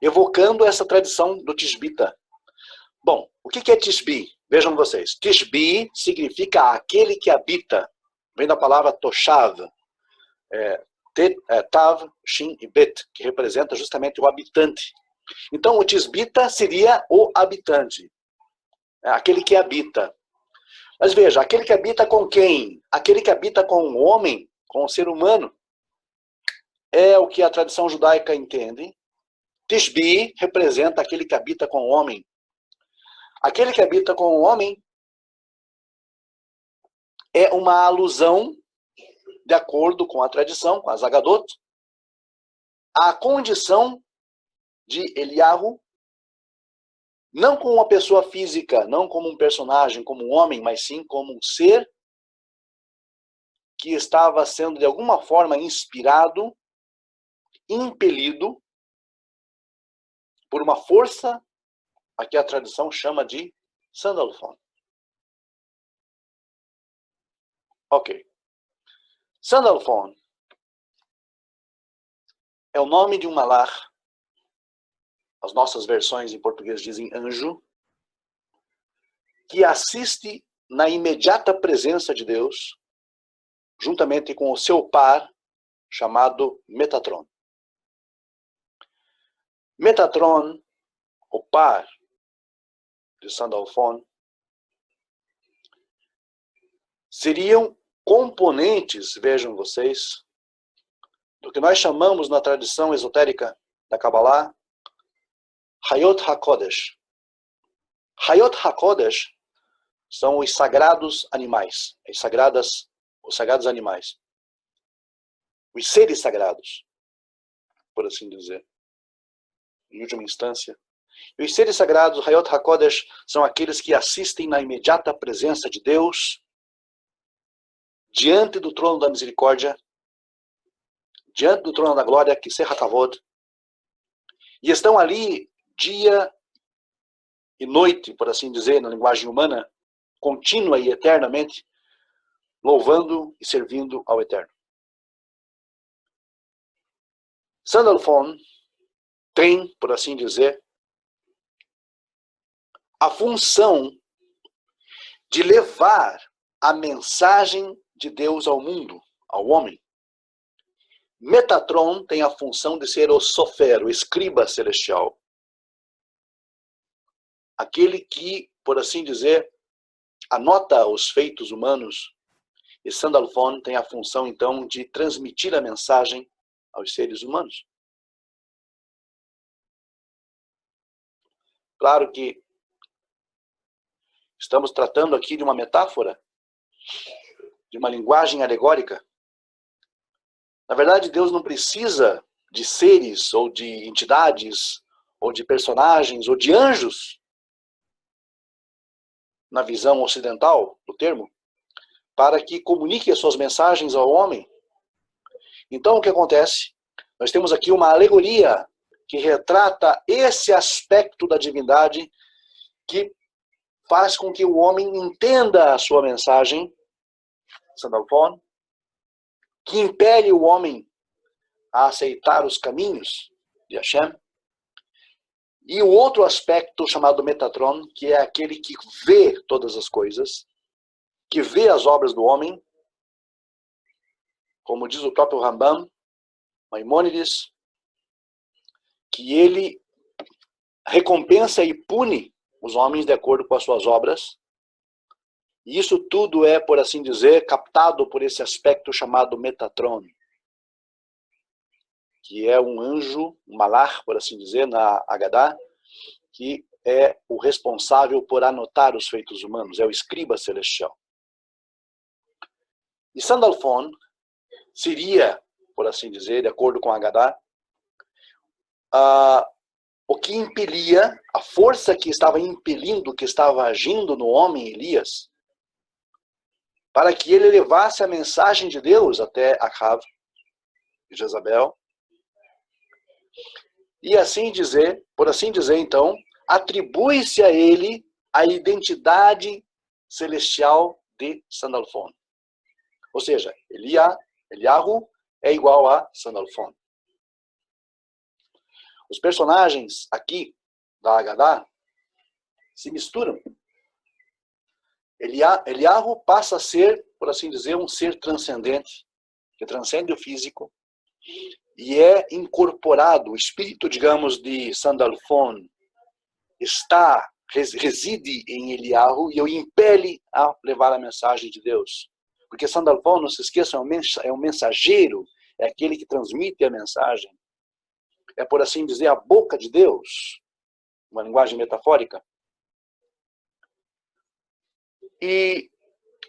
evocando essa tradição do Tisbita. Bom, o que é Tisbi? Vejam vocês, Tisbi significa aquele que habita, vem da palavra Toshav, Tav, Shin e Bet, que representa justamente o habitante. Então, o Tisbita seria o habitante, aquele que habita. Mas veja, aquele que habita com quem? Aquele que habita com o homem, com o ser humano, é o que a tradição judaica entende. Tisbi representa aquele que habita com o homem. Aquele que habita com o homem é uma alusão, de acordo com a tradição, com as Agadot, à condição de Eliyahu, não como uma pessoa física, não como um personagem, como um homem, mas sim como um ser que estava sendo de alguma forma inspirado, impelido por uma força a que a tradição chama de Sandalphon. Ok. Sandalphon é o nome de um malar. As nossas versões em português dizem anjo, que assiste na imediata presença de Deus, juntamente com o seu par, chamado Metatron. Metatron, o par de Sandalphon, seriam componentes, vejam vocês, do que nós chamamos na tradição esotérica da Kabbalah, Hayot HaKodesh. Hayot HaKodesh são os sagrados animais, os sagrados animais. Os seres sagrados, por assim dizer, em última instância. E os seres sagrados, Hayot HaKodesh, são aqueles que assistem na imediata presença de Deus, diante do trono da misericórdia, diante do trono da glória, que será Kavod, e estão ali dia e noite, por assim dizer, na linguagem humana, contínua e eternamente, louvando e servindo ao Eterno. Sandalphon tem, por assim dizer, a função de levar a mensagem de Deus ao mundo, ao homem. Metatron tem a função de ser o sofer, o escriba celestial. Aquele que, por assim dizer, anota os feitos humanos. E Sandalphon tem a função, então, de transmitir a mensagem aos seres humanos. Claro que estamos tratando aqui de uma metáfora, de uma linguagem alegórica. Na verdade, Deus não precisa de seres, ou de entidades, ou de personagens, ou de anjos, na visão ocidental do termo, para que comunique as suas mensagens ao homem. Então, o que acontece? Nós temos aqui uma alegoria que retrata esse aspecto da divindade que faz com que o homem entenda a sua mensagem, Sandalphon, que impele o homem a aceitar os caminhos de Hashem. E o outro aspecto chamado Metatron, que é aquele que vê todas as coisas, que vê as obras do homem, como diz o próprio Rambam, Maimônides, que ele recompensa e pune os homens de acordo com as suas obras, E isso tudo é, por assim dizer, captado por esse aspecto chamado Metatron, que é um anjo, um malar, por assim dizer, na Agadá, que é o responsável por anotar os feitos humanos, é o escriba celestial. E Sandalphon seria, por assim dizer, de acordo com Agadá, o que impelia, a força que estava impelindo, que estava agindo no homem Elias, para que ele levasse a mensagem de Deus até Acav e Jezabel. E assim dizer, por assim dizer, então, atribui-se a ele a identidade celestial de Sandalphon. Ou seja, Eliahu é igual a Sandalphon. Os personagens aqui da Agadá se misturam. Eliahu passa a ser, por assim dizer, um ser transcendente, que transcende o físico, e é incorporado, o espírito, digamos, de Sandalphon reside em Eliahu e o impele a levar a mensagem de Deus. Porque Sandalphon, não se esqueçam, é um mensageiro, é aquele que transmite a mensagem. É, por assim dizer, a boca de Deus, uma linguagem metafórica. E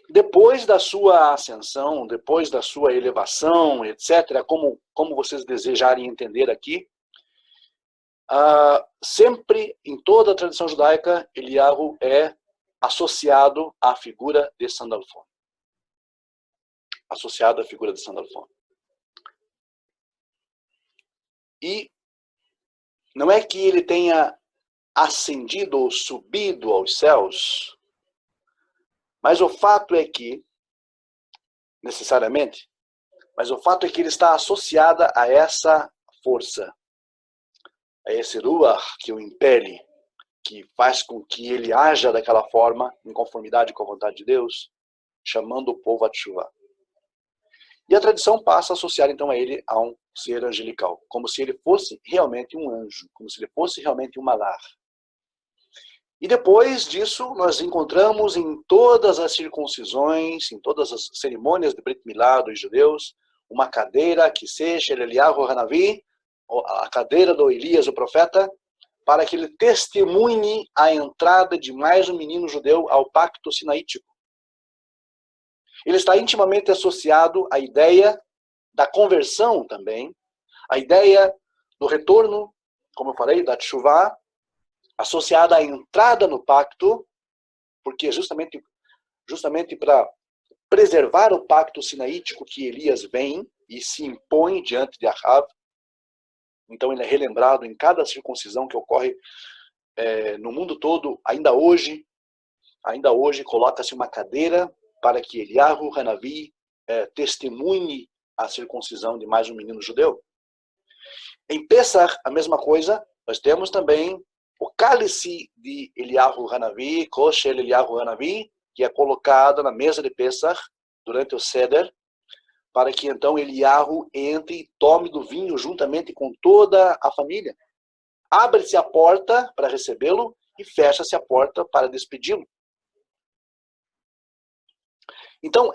depois da sua ascensão, depois da sua elevação, etc., como vocês desejarem entender aqui, sempre, em toda a tradição judaica, Eliahu é associado à figura de Sandalphon. Associado à figura de Sandalphon. E não é que ele tenha ascendido ou subido aos céus, mas o fato é que, necessariamente, mas o fato é que ele está associado a essa força, a esse ruach que o impele, que faz com que ele haja daquela forma, em conformidade com a vontade de Deus, chamando o povo a teshuvá. E a tradição passa a associar então a ele a um ser angelical, como se ele fosse realmente um anjo, como se ele fosse realmente um malar. E depois disso, nós encontramos em todas as circuncisões, em todas as cerimônias de Brit Milá dos judeus, uma cadeira que seja Eliahu Hanavi, a cadeira do Elias, o profeta, para que ele testemunhe a entrada de mais um menino judeu ao pacto sinaítico. Ele está intimamente associado à ideia da conversão também, à ideia do retorno, como eu falei, da teshuvá, associada à entrada no pacto, porque justamente para preservar o pacto sinaítico que Elias vem e se impõe diante de Ahav. Então ele é relembrado em cada circuncisão que ocorre no mundo todo, ainda hoje coloca-se uma cadeira para que Eliahu Hanavi testemunhe a circuncisão de mais um menino judeu. Em Pessach, a mesma coisa, nós temos também o cálice de Eliahu Hanavi, Koshel Eliahu Hanavi, que é colocado na mesa de Pessach durante o Seder, para que então Eliahu entre e tome do vinho juntamente com toda a família. Abre-se a porta para recebê-lo e fecha-se a porta para despedi-lo. Então,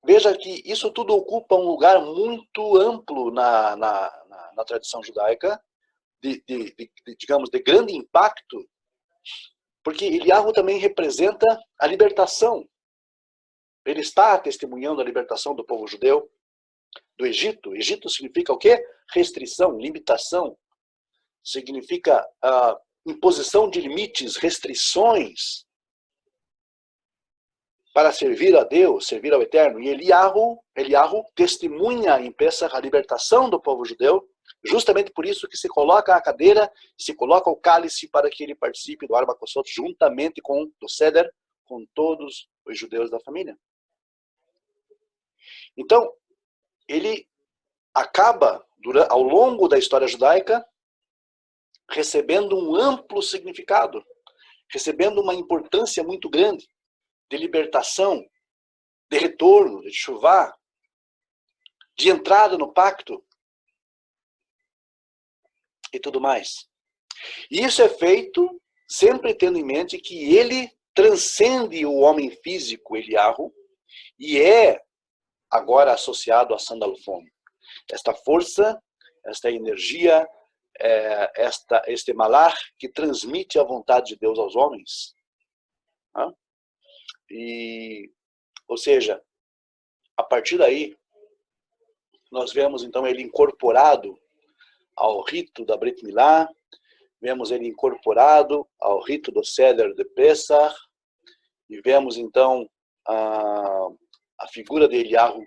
veja que isso tudo ocupa um lugar muito amplo na tradição judaica, digamos, de grande impacto, porque Eliahu também representa a libertação. Ele está testemunhando a libertação do povo judeu do Egito. Egito significa o quê? Restrição, limitação. Significa imposição de limites, restrições para servir a Deus, servir ao Eterno. E Eliahu testemunha em Pessach a libertação do povo judeu, justamente por isso que se coloca a cadeira, se coloca o cálice para que ele participe do Arba Kosot juntamente com o Seder, com todos os judeus da família. Então, ele acaba, ao longo da história judaica, recebendo um amplo significado, recebendo uma importância muito grande de libertação, de retorno, de teshuvá, de entrada no pacto e tudo mais. E isso é feito sempre tendo em mente que ele transcende o homem físico, Eliyahu, e é agora associado a Sandalphon. Esta força, esta energia, este malach que transmite a vontade de Deus aos homens. Ou seja, a partir daí, nós vemos então ele incorporado ao rito da Brit Milá, vemos ele incorporado ao rito do Seder de Pesach, e vemos então a figura de Eliyahu,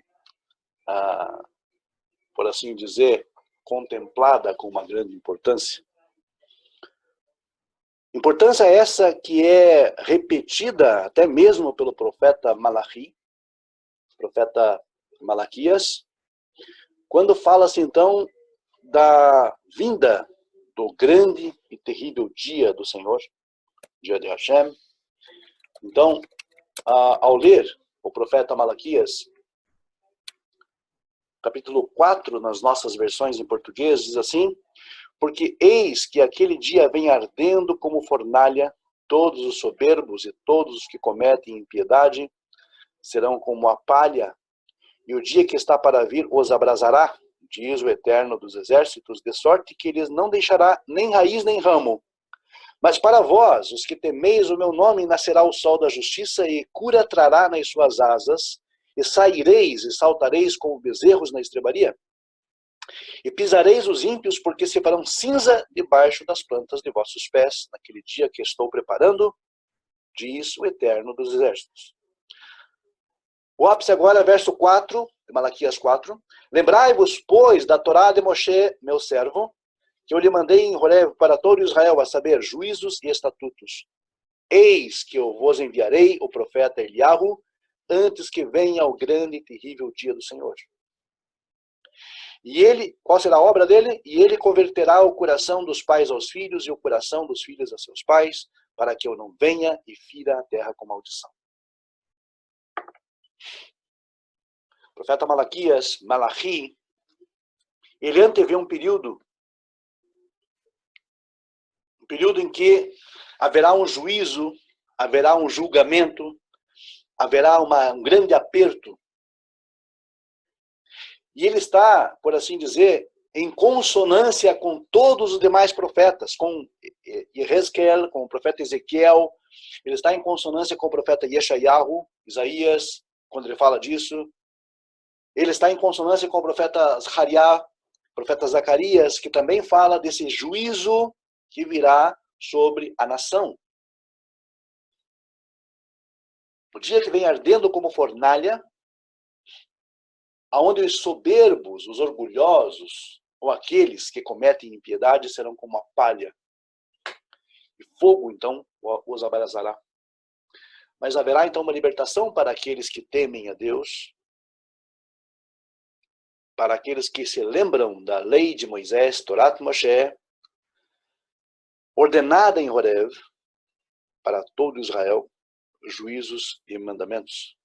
por assim dizer, contemplada com uma grande importância. Importância essa que é repetida até mesmo pelo profeta Malachi, profeta Malaquias, quando fala-se então da vinda do grande e terrível dia do Senhor, dia de Hashem. Então, ao ler o profeta Malaquias, capítulo 4, nas nossas versões em português, diz assim: porque eis que aquele dia vem ardendo como fornalha, todos os soberbos e todos os que cometem impiedade serão como a palha, e o dia que está para vir os abrasará, diz o Eterno dos Exércitos, de sorte que eles não deixará nem raiz nem ramo. Mas para vós, os que temeis o meu nome, nascerá o sol da justiça e cura trará nas suas asas, e saireis e saltareis como bezerros na estrebaria. E pisareis os ímpios, porque se farão cinza debaixo das plantas de vossos pés, naquele dia que estou preparando, diz o Eterno dos Exércitos. O ápice agora, verso 4, de Malaquias 4. Lembrai-vos, pois, da Torá de Moshe, meu servo, que eu lhe mandei em Horeb para todo Israel, a saber, juízos e estatutos. Eis que eu vos enviarei o profeta Eliyahu, antes que venha o grande e terrível dia do Senhor. E ele, qual será a obra dele? E ele converterá o coração dos pais aos filhos e o coração dos filhos a seus pais, para que eu não venha e fira a terra com maldição. O profeta Malaquias, Malachi, ele antevê um período em que haverá um juízo, haverá um julgamento, haverá um grande aperto. E ele está, por assim dizer, em consonância com todos os demais profetas, com Yehezkel, com o profeta Ezequiel, ele está em consonância com o profeta Yeshayahu, Isaías, quando ele fala disso. Ele está em consonância com o profeta Zachariah, profeta Zacarias, que também fala desse juízo que virá sobre a nação. O dia que vem ardendo como fornalha, aonde os soberbos, os orgulhosos, ou aqueles que cometem impiedade serão como a palha. E fogo, então, os abrasará. Mas haverá, então, uma libertação para aqueles que temem a Deus, para aqueles que se lembram da lei de Moisés, Torat Moshe, ordenada em Horeb, para todo Israel, juízos e mandamentos.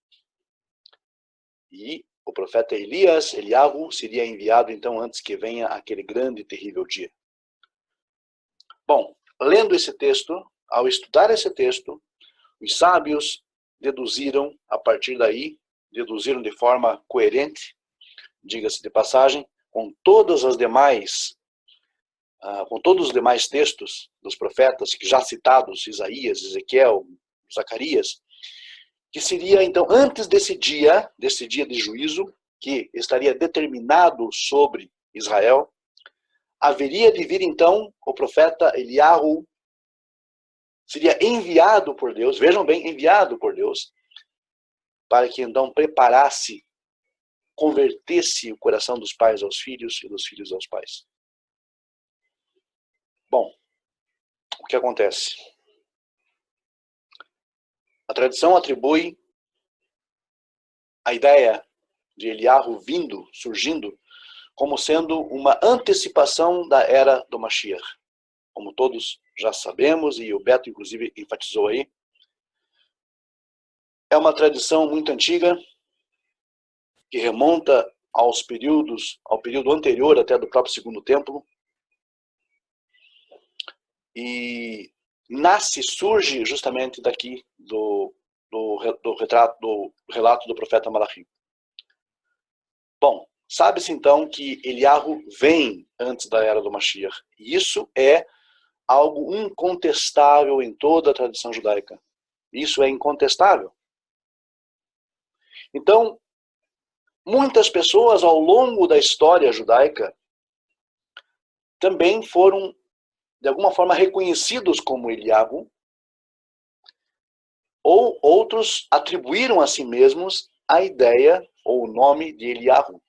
E o profeta Eliyahu, seria enviado então antes que venha aquele grande e terrível dia. Bom, lendo esse texto, ao estudar esse texto, os sábios deduziram, a partir daí, deduziram de forma coerente, diga-se de passagem, com todos os demais textos dos profetas, que já citados, Isaías, Ezequiel, Zacarias, que seria, então, antes desse dia de juízo, que estaria determinado sobre Israel, haveria de vir, então, o profeta Eliyahu, seria enviado por Deus, vejam bem, enviado por Deus, para que, então, preparasse, convertesse o coração dos pais aos filhos e dos filhos aos pais. Bom, o que acontece? A tradição atribui a ideia de Eliyahu surgindo, como sendo uma antecipação da era do Mashiach. Como todos já sabemos, e o Beto inclusive enfatizou aí, é uma tradição muito antiga, que remonta ao período anterior até do próprio Segundo Templo. E surge justamente daqui do relato do profeta Malachi. Bom, sabe-se então que Eliahu vem antes da era do Mashiach. E isso é algo incontestável em toda a tradição judaica. Isso é incontestável. Então, muitas pessoas ao longo da história judaica também foram, de alguma forma, reconhecidos como Eliahu, ou outros atribuíram a si mesmos a ideia ou o nome de Eliahu,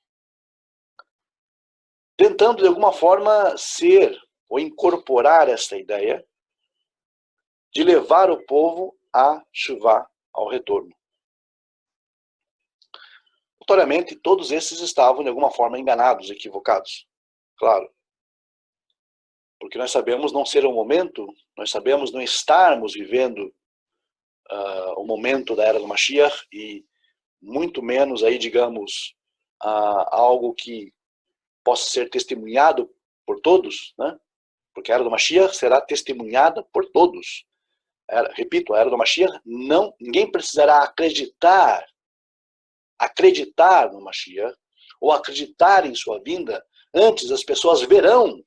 tentando, de alguma forma, ser ou incorporar esta ideia de levar o povo a Shuvá, ao retorno. Notoriamente, todos esses estavam, de alguma forma, enganados, equivocados. Claro. Porque nós sabemos não ser o momento, nós sabemos não estarmos vivendo o momento da era do Mashiach e muito menos aí, digamos, algo que possa ser testemunhado por todos, né? Porque a era do Mashiach será testemunhada por todos. Repito, a era do Mashiach, ninguém precisará acreditar no Mashiach ou acreditar em sua vinda, antes as pessoas verão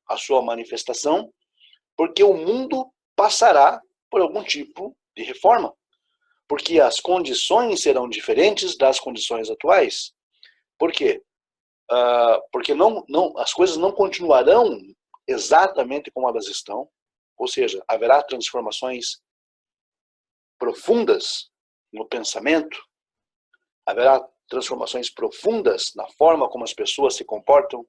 a sua manifestação, porque o mundo passará por algum tipo de reforma. Porque as condições serão diferentes das condições atuais. Por quê? Porque as coisas não continuarão exatamente como elas estão, ou seja, haverá transformações profundas no pensamento, haverá transformações profundas na forma como as pessoas se comportam,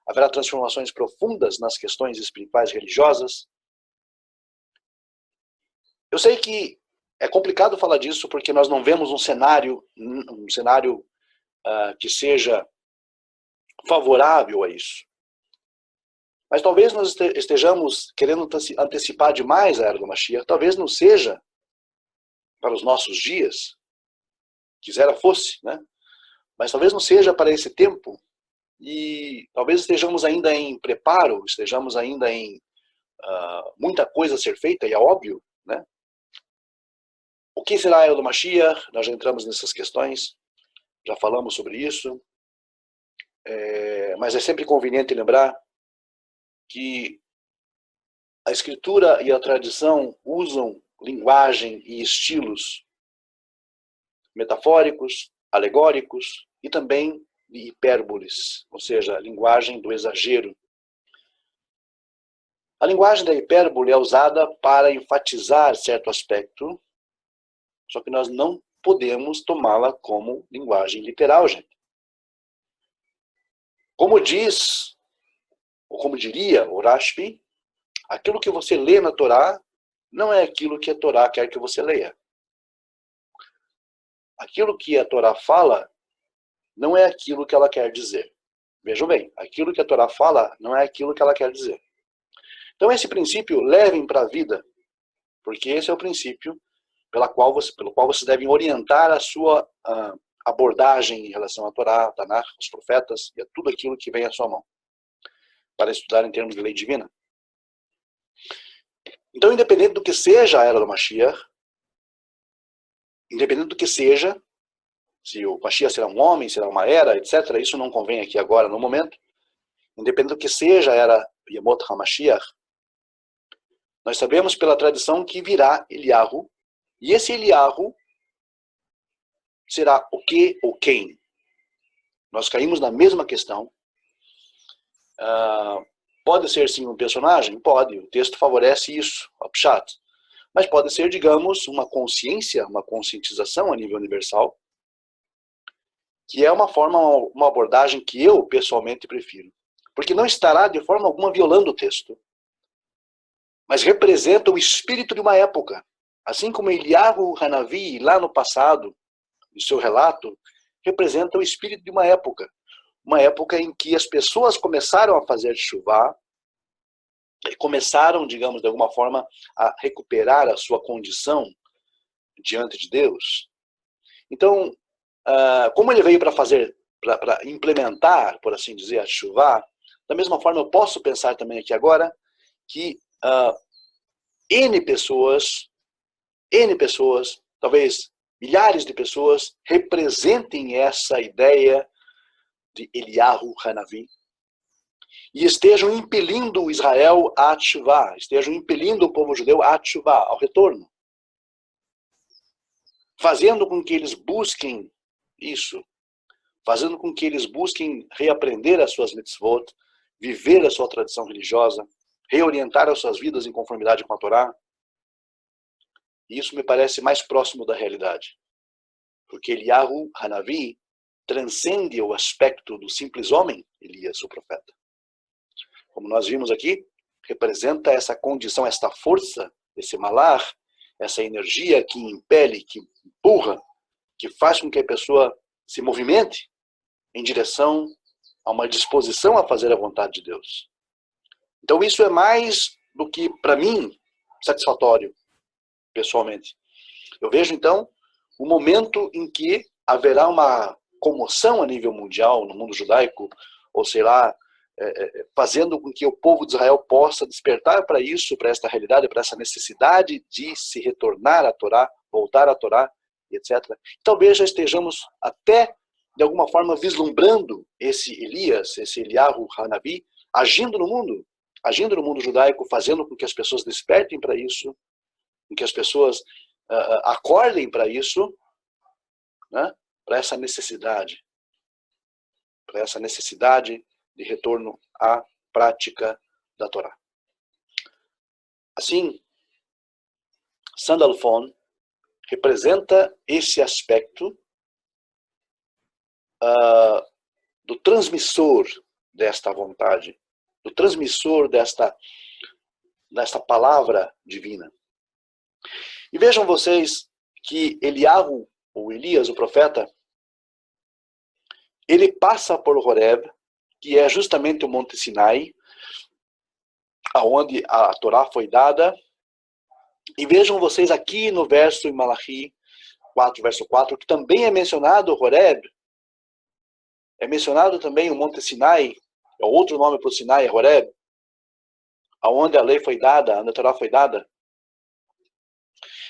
haverá transformações profundas nas questões espirituais e religiosas. Eu sei que é complicado falar disso porque nós não vemos um cenário que seja favorável a isso. Mas talvez nós estejamos querendo antecipar demais a era do Mashiach. Talvez não seja para os nossos dias, quisera fosse, né? Mas talvez não seja para esse tempo. E talvez estejamos ainda em preparo, estejamos ainda em muita coisa a ser feita, e é óbvio, né? O que será a era do Mashiach? Nós já entramos nessas questões, já falamos sobre isso. Mas é sempre conveniente lembrar que a escritura e a tradição usam linguagem e estilos metafóricos, alegóricos e também de hipérboles, ou seja, a linguagem do exagero. A linguagem da hipérbole é usada para enfatizar certo aspecto, só que nós não podemos tomá-la como linguagem literal, gente. Como diz, ou como diria o Rashbi, aquilo que você lê na Torá não é aquilo que a Torá quer que você leia. Aquilo que a Torá fala não é aquilo que ela quer dizer. Vejam bem, aquilo que a Torá fala não é aquilo que ela quer dizer. Então esse princípio levem para a vida, porque esse é o princípio pelo qual vocês devem orientar a sua abordagem em relação à Torá, Tanakh, os profetas e a tudo aquilo que vem à sua mão, para estudar em termos de lei divina. Então, independente do que seja a era do Mashiach, independente do que seja, se o Mashiach será um homem, será uma era, etc., isso não convém aqui agora, no momento. Independente do que seja a era Yemot HaMashiach, nós sabemos pela tradição que virá Eliahu, e esse Eliahu será o que ou quem? Nós caímos na mesma questão. Pode ser sim um personagem? Pode, o texto favorece isso, o Pshat. Mas pode ser, digamos, uma consciência, uma conscientização a nível universal, que é uma abordagem que eu pessoalmente prefiro. Porque não estará de forma alguma violando o texto, mas representa o espírito de uma época. Assim como Eliahu Hanavi, lá no passado, no seu relato, representa o espírito de uma época. Uma época em que as pessoas começaram a fazer chuvá, e começaram, digamos, de alguma forma, a recuperar a sua condição diante de Deus. Então, como ele veio para implementar, por assim dizer, a chuvá, da mesma forma eu posso pensar também aqui agora que N pessoas, talvez milhares de pessoas, representem essa ideia de Eliyahu Hanavi e estejam impelindo Israel a teshuvah, estejam impelindo o povo judeu a teshuvah, ao retorno, fazendo com que eles busquem isso, fazendo com que eles busquem reaprender as suas mitzvot, viver a sua tradição religiosa, reorientar as suas vidas em conformidade com a Torá. E isso me parece mais próximo da realidade. Porque Eliyahu Hanavi transcende o aspecto do simples homem, Elias, o profeta. Como nós vimos aqui, representa essa condição, esta força, esse malar, essa energia que impele, que empurra, que faz com que a pessoa se movimente em direção a uma disposição a fazer a vontade de Deus. Então isso é mais do que, para mim, satisfatório, pessoalmente. Eu vejo, então, o momento em que haverá uma comoção a nível mundial, no mundo judaico, ou sei lá, fazendo com que o povo de Israel possa despertar para isso, para esta realidade, para essa necessidade de se retornar à Torá, voltar à Torá, etc. Talvez já estejamos até, de alguma forma, vislumbrando esse Elias, esse Eliyahu Hanavi, agindo no mundo judaico, fazendo com que as pessoas despertem para isso, com que as pessoas acordem para isso, né? Para essa necessidade de retorno à prática da Torá. Assim, Sandalphon representa esse aspecto do transmissor desta vontade, do transmissor desta palavra divina. E vejam vocês que Eliyahu, ou Elias, o profeta, ele passa por Horeb, que é justamente o Monte Sinai, aonde a Torá foi dada. E vejam vocês aqui no verso em Malachi 4, verso 4, que também é mencionado Horeb, é mencionado também o Monte Sinai, é outro nome para o Sinai, é Horeb, aonde a lei foi dada, onde a Torá foi dada.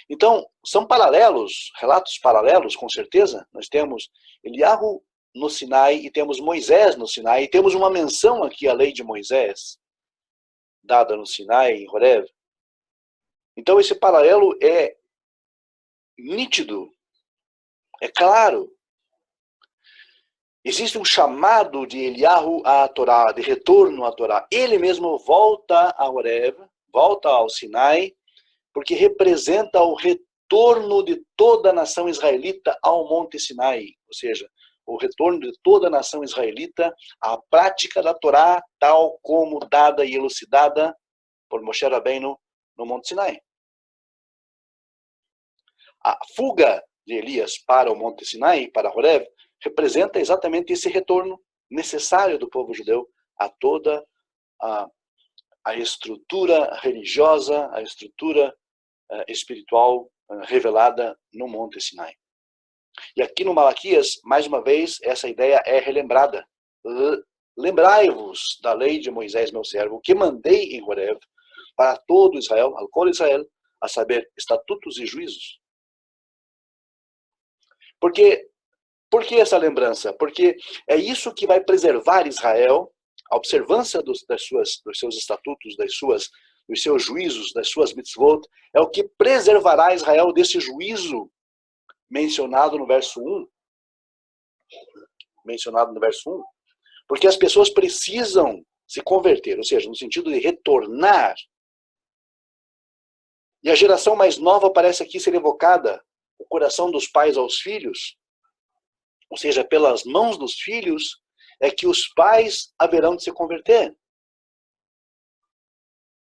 Então, são paralelos, relatos paralelos, com certeza. Nós temos Eliyahu no Sinai e temos Moisés no Sinai, e temos uma menção aqui à lei de Moisés, dada no Sinai, em Horeb. Então, esse paralelo é nítido, é claro. Existe um chamado de Eliyahu à Torá, de retorno à Torá. Ele mesmo volta a Horeb, volta ao Sinai, porque representa o retorno de toda a nação israelita ao Monte Sinai, ou seja, o retorno de toda a nação israelita à prática da Torá, tal como dada e elucidada por Moshe Rabbeinu no Monte Sinai. A fuga de Elias para o Monte Sinai, para Horeb, representa exatamente esse retorno necessário do povo judeu a toda a estrutura religiosa, a estrutura espiritual revelada no Monte Sinai. E aqui no Malaquias, mais uma vez, essa ideia é relembrada. Lembrai-vos da lei de Moisés, meu servo, que mandei em Horeb para todo Israel, al kol Israel, a saber, estatutos e juízos. Por que essa lembrança? Porque é isso que vai preservar Israel, a observância dos seus estatutos, dos seus juízos, das suas mitzvot, é o que preservará Israel desse juízo mencionado no verso 1. Mencionado no verso 1. Porque as pessoas precisam se converter, ou seja, no sentido de retornar. E a geração mais nova parece aqui ser evocada, o coração dos pais aos filhos, ou seja, pelas mãos dos filhos, é que os pais haverão de se converter.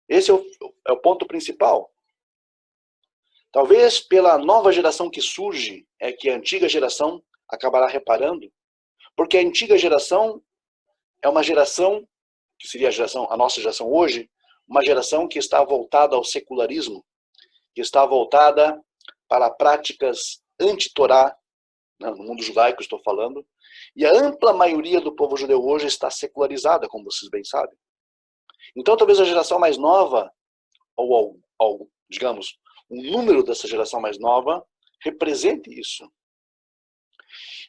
Esse é o ponto principal. Talvez pela nova geração que surge, é que a antiga geração acabará reparando, porque a antiga geração é uma geração, que seria a nossa geração hoje, uma geração que está voltada ao secularismo, que está voltada para práticas anti-Torá, no mundo judaico estou falando, e a ampla maioria do povo judeu hoje está secularizada, como vocês bem sabem. Então talvez a geração mais nova digamos, um número dessa geração mais nova represente isso.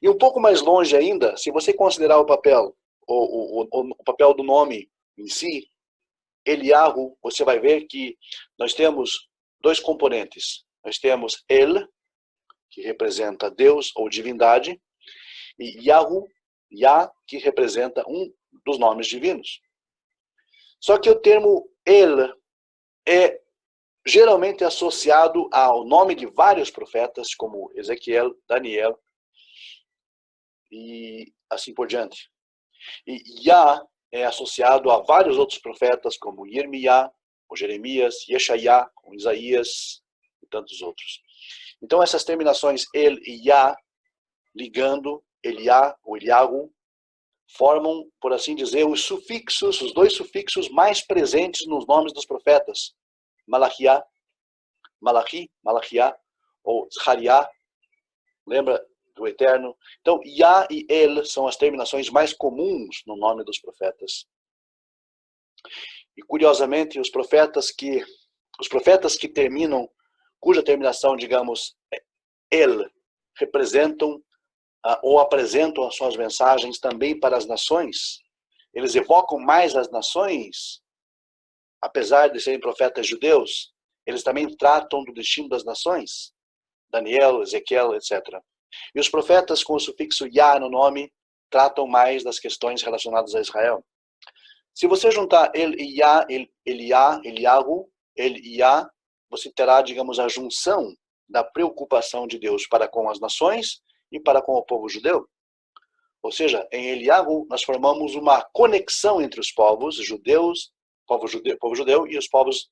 E um pouco mais longe ainda, se você considerar o papel, o papel do nome em si, Eliahu, você vai ver que nós temos dois componentes. Nós temos El, que representa Deus ou divindade, e Yahu, Yah, que representa um dos nomes divinos. Só que o termo El é geralmente associado ao nome de vários profetas, como Ezequiel, Daniel e assim por diante. E Yah é associado a vários outros profetas, como Jeremias, ou Jeremias, Yeshaiah, como Isaías e tantos outros. Então essas terminações El e Yah, ligando Eliá ou Eliahu, formam, por assim dizer, os sufixos, os dois sufixos mais presentes nos nomes dos profetas. Malachiah, Malachi, Malachiah, ou Zachariah, lembra do Eterno? Então, Yah e El são as terminações mais comuns no nome dos profetas. E, curiosamente, os profetas que terminam, cuja terminação, digamos, El, representam ou apresentam as suas mensagens também para as nações. Eles evocam mais as nações, apesar de serem profetas judeus, eles também tratam do destino das nações. Daniel, Ezequiel, etc. E os profetas com o sufixo Yah no nome tratam mais das questões relacionadas a Israel. Se você juntar El e Yah, Eliá, Eliahu, El e Yah, você terá, digamos, a junção da preocupação de Deus para com as nações e para com o povo judeu. Ou seja, em Eliahu nós formamos uma conexão entre os povos judeus, povo judeu e os povos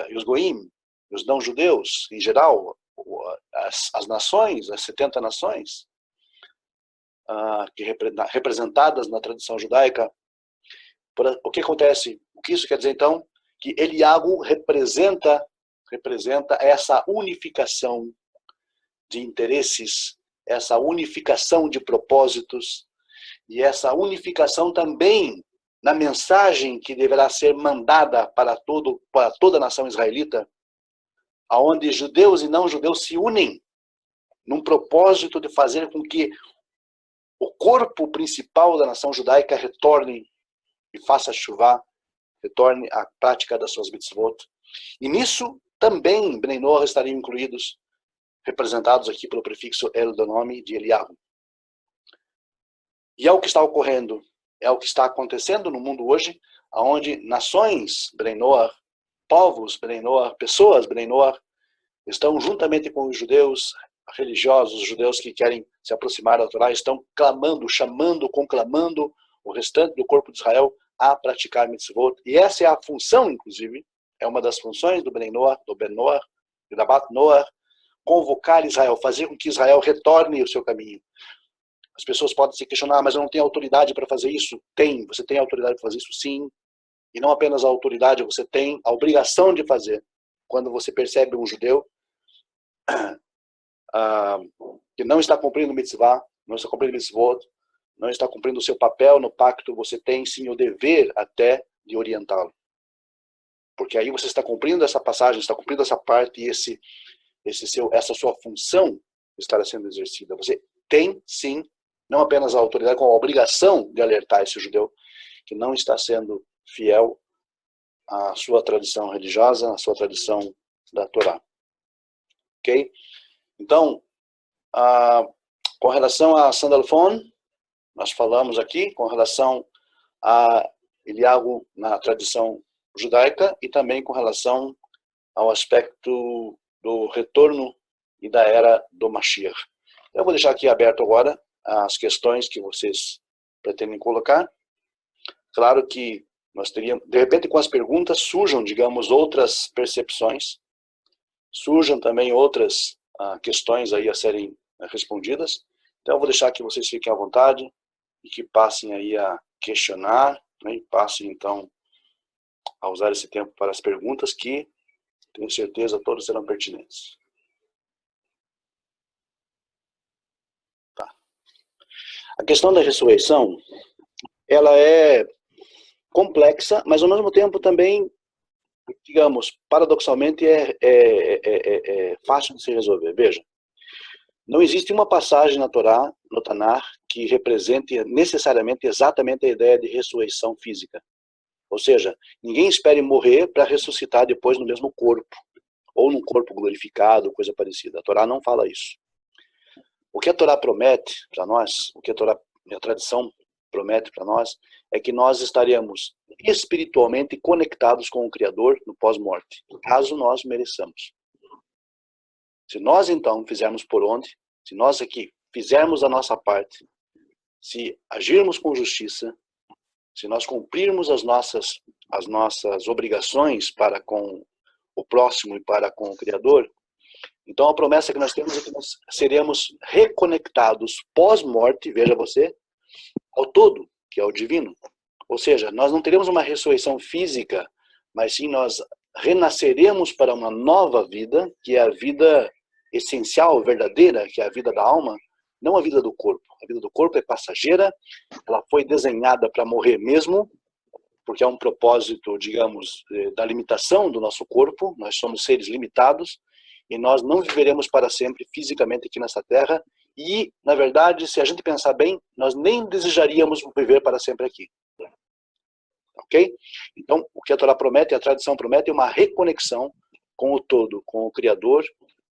e os goim, os não judeus em geral, as nações, as 70 nações representadas na tradição judaica. O que acontece? O que isso quer dizer então? Que Eliahu representa essa unificação de interesses, essa unificação de propósitos e essa unificação também na mensagem que deverá ser mandada para toda a nação israelita, aonde judeus e não judeus se unem num propósito de fazer com que o corpo principal da nação judaica retorne e faça chuva, retorne à prática das suas mitzvot. E nisso também Bnei Noach estariam incluídos, representados aqui pelo prefixo El do nome de Eliahu. E é o que está ocorrendo, é o que está acontecendo no mundo hoje, onde nações Bnei Noach, povos Bnei Noach, pessoas Bnei Noach, estão juntamente com os judeus religiosos, os judeus que querem se aproximar da Torá, estão clamando, chamando, conclamando o restante do corpo de Israel a praticar mitzvot. E essa é a função, inclusive, é uma das funções do Bnei Noach, do Ben Noach, do Bat Noach, convocar Israel, fazer com que Israel retorne ao seu caminho. As pessoas podem se questionar, mas eu não tenho autoridade para fazer isso? Tem, você tem autoridade para fazer isso sim. E não apenas a autoridade, você tem a obrigação de fazer. Quando você percebe um judeu que não está cumprindo mitzvah, não está cumprindo mitzvot, não está cumprindo o seu papel no pacto, você tem sim o dever até de orientá-lo. Porque aí você está cumprindo essa passagem, está cumprindo essa parte e essa sua função estará sendo exercida. Você tem sim, não apenas a autoridade, como a obrigação de alertar esse judeu que não está sendo fiel à sua tradição religiosa, à sua tradição da Torá. Ok? Então, com relação a Sandalphon, nós falamos aqui, com relação a Eliahu na tradição judaica e também com relação ao aspecto do retorno e da era do Mashiach. Eu vou deixar aqui aberto agora as questões que vocês pretendem colocar. Claro que nós teríamos, de repente com as perguntas surjam, digamos, outras percepções, surjam também outras questões aí a serem respondidas. Então eu vou deixar que vocês fiquem à vontade e que passem aí a questionar, né, e passem então a usar esse tempo para as perguntas que, tenho certeza, todas serão pertinentes. Tá. A questão da ressurreição, ela é complexa, mas ao mesmo tempo também digamos, paradoxalmente é fácil de se resolver. Veja, não existe uma passagem na Torá, no Tanar, que represente necessariamente exatamente a ideia de ressurreição física. Ou seja, ninguém espere morrer para ressuscitar depois no mesmo corpo, ou num corpo glorificado, coisa parecida. A Torá não fala isso. O que a Torá promete para nós, o que a tradição promete para nós, é que nós estaremos espiritualmente conectados com o Criador no pós-morte, caso nós mereçamos. Se nós, então, fizermos por onde, se nós aqui fizermos a nossa parte, se agirmos com justiça, se nós cumprirmos as nossas obrigações para com o próximo e para com o Criador, então a promessa que nós temos é que nós seremos reconectados pós-morte, veja você, ao todo, que é o divino. Ou seja, nós não teremos uma ressurreição física, mas sim nós renasceremos para uma nova vida, que é a vida essencial, verdadeira, que é a vida da alma, não a vida do corpo. A vida do corpo é passageira, ela foi desenhada para morrer mesmo, porque é um propósito, digamos, da limitação do nosso corpo. Nós somos seres limitados e nós não viveremos para sempre fisicamente aqui nessa terra. E, na verdade, se a gente pensar bem, nós nem desejaríamos viver para sempre aqui. Ok? Então, o que a Torá promete, a tradição promete, é uma reconexão com o todo, com o Criador,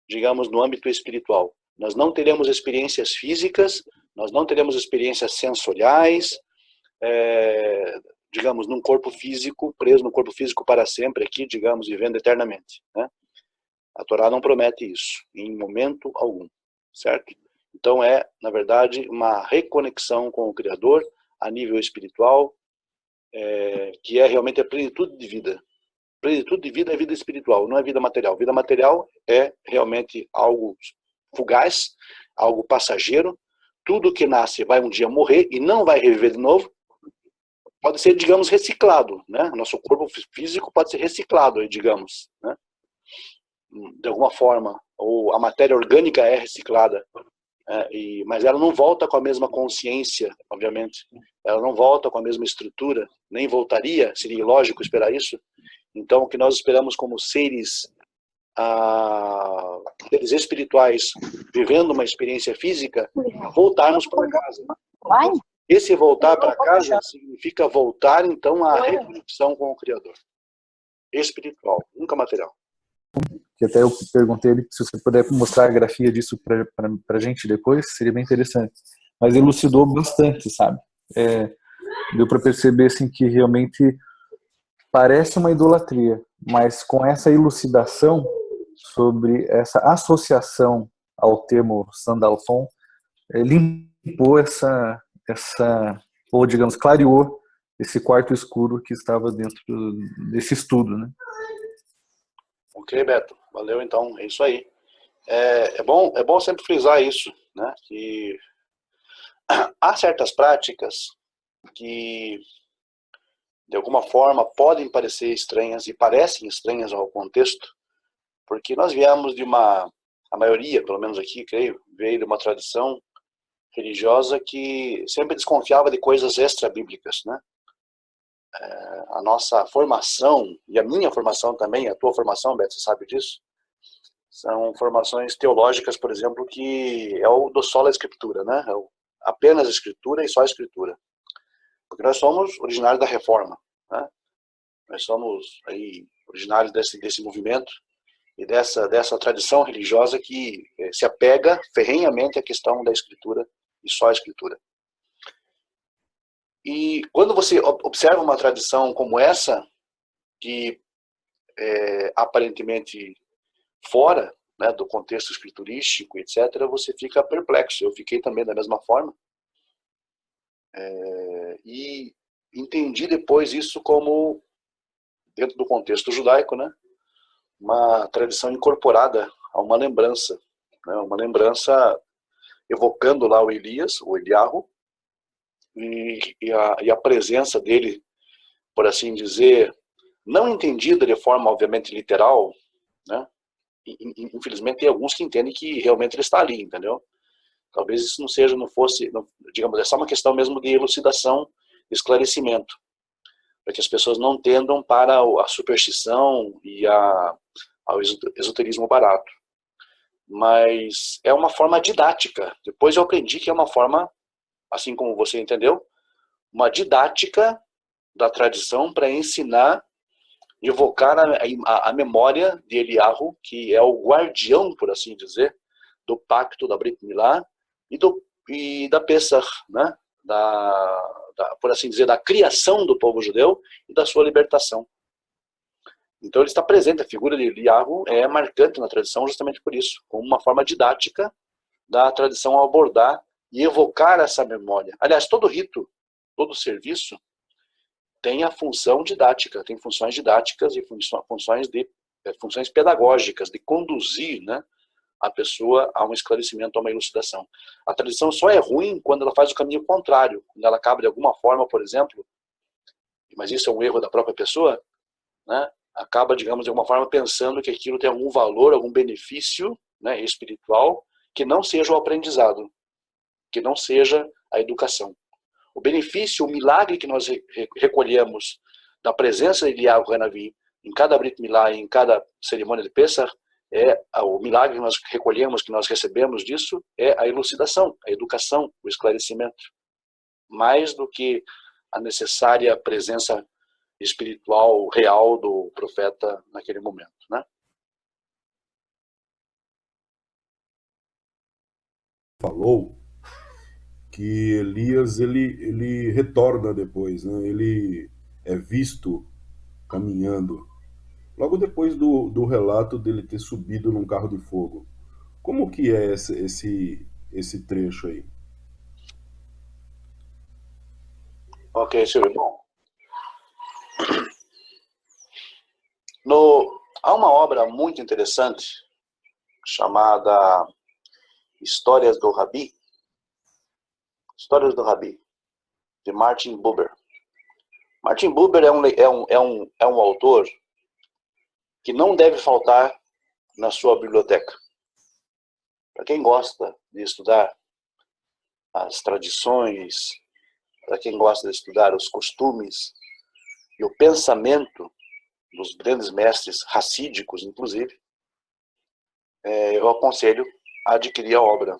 digamos, no âmbito espiritual. Nós não teremos experiências físicas, nós não teremos experiências sensoriais, digamos, num corpo físico, preso no corpo físico para sempre aqui, digamos, vivendo eternamente, né? A Torá não promete isso, em momento algum, certo? Então na verdade, uma reconexão com o Criador a nível espiritual, que é realmente a plenitude de vida. Plenitude de vida é vida espiritual, não é vida material. Vida material é realmente algo fugaz, algo passageiro. Tudo que nasce vai um dia morrer e não vai reviver de novo. Pode ser, digamos, reciclado, né? Nosso corpo físico pode ser reciclado, digamos, né? De alguma forma. Ou a matéria orgânica é reciclada. Mas ela não volta com a mesma consciência, obviamente. Ela não volta com a mesma estrutura, nem voltaria, seria ilógico esperar isso. Então, o que nós esperamos como seres espirituais, vivendo uma experiência física, é voltarmos para casa. Esse voltar para casa significa voltar, então, à reconexão com o Criador. Espiritual, nunca material. Que até eu perguntei ele se você puder mostrar a grafia disso para a gente depois, seria bem interessante. Mas elucidou bastante, sabe? Deu para perceber assim, que realmente parece uma idolatria, mas com essa elucidação sobre essa associação ao termo Sandalphon, limpou ou digamos, clareou esse quarto escuro que estava dentro desse estudo, né? Ok, Beto. Valeu, então. É isso aí. É bom sempre frisar isso, né? Que há certas práticas que, de alguma forma, podem parecer estranhas e parecem estranhas ao contexto, porque nós viemos a maioria, pelo menos aqui, creio, veio de uma tradição religiosa que sempre desconfiava de coisas extra-bíblicas, né? A nossa formação, e a minha formação também, a tua formação, Beto, você sabe disso, são formações teológicas, por exemplo, que é o do sola escritura, né? Apenas escritura e só escritura. Porque nós somos originários da Reforma, né? Nós somos aí originários desse movimento e dessa tradição religiosa que se apega ferrenhamente à questão da escritura e só a escritura. E quando você observa uma tradição como essa, que é aparentemente fora, né, do contexto escriturístico, etc., você fica perplexo. Eu fiquei também da mesma forma. E entendi depois isso como, dentro do contexto judaico, né, uma tradição incorporada a uma lembrança, né, uma lembrança evocando lá o Elias, o Eliahu, e a presença dele, por assim dizer, não entendida de forma, obviamente, literal, né? Infelizmente tem alguns que entendem que realmente ele está ali, entendeu? Talvez isso não fosse, digamos, é só uma questão mesmo de elucidação, esclarecimento. para que as pessoas não tendam para a superstição e ao esoterismo barato. Mas é uma forma didática. Depois eu aprendi que é uma forma, assim como você entendeu, uma didática da tradição para ensinar, evocar a memória de Eliyahu, que é o guardião, por assim dizer, do pacto da Brit Milá e da Pesach, né? Por assim dizer, da criação do povo judeu e da sua libertação. Então ele está presente, a figura de Eliyahu é marcante na tradição justamente por isso, como uma forma didática da tradição a abordar e evocar essa memória. Aliás, todo rito, todo serviço tem a função didática, tem funções didáticas e funções pedagógicas, de conduzir, né, a pessoa a um esclarecimento, a uma elucidação. A tradição só é ruim quando ela faz o caminho contrário, quando ela acaba de alguma forma, por exemplo, mas isso é um erro da própria pessoa, né, acaba, digamos, de alguma forma pensando que aquilo tem algum valor, algum benefício, né, espiritual, que não seja o aprendizado, que não seja a educação. O benefício, o milagre que nós recolhemos da presença de Eliyahu Hanavi em cada Brit Milá e em cada cerimônia de Pesach, o milagre que nós recolhemos, que nós recebemos disso, é a elucidação, a educação, o esclarecimento. Mais do que a necessária presença espiritual real do profeta naquele momento, né? Falou que Elias ele retorna depois, né? Ele é visto caminhando logo depois do relato dele ter subido num carro de fogo. Como que é esse trecho aí? Ok, Silvio. Há uma obra muito interessante chamada Histórias do Rabi, de Martin Buber. Martin Buber é um autor que não deve faltar na sua biblioteca. Para quem gosta de estudar as tradições, para quem gosta de estudar os costumes e o pensamento dos grandes mestres racídicos, inclusive, eu aconselho a adquirir a obra.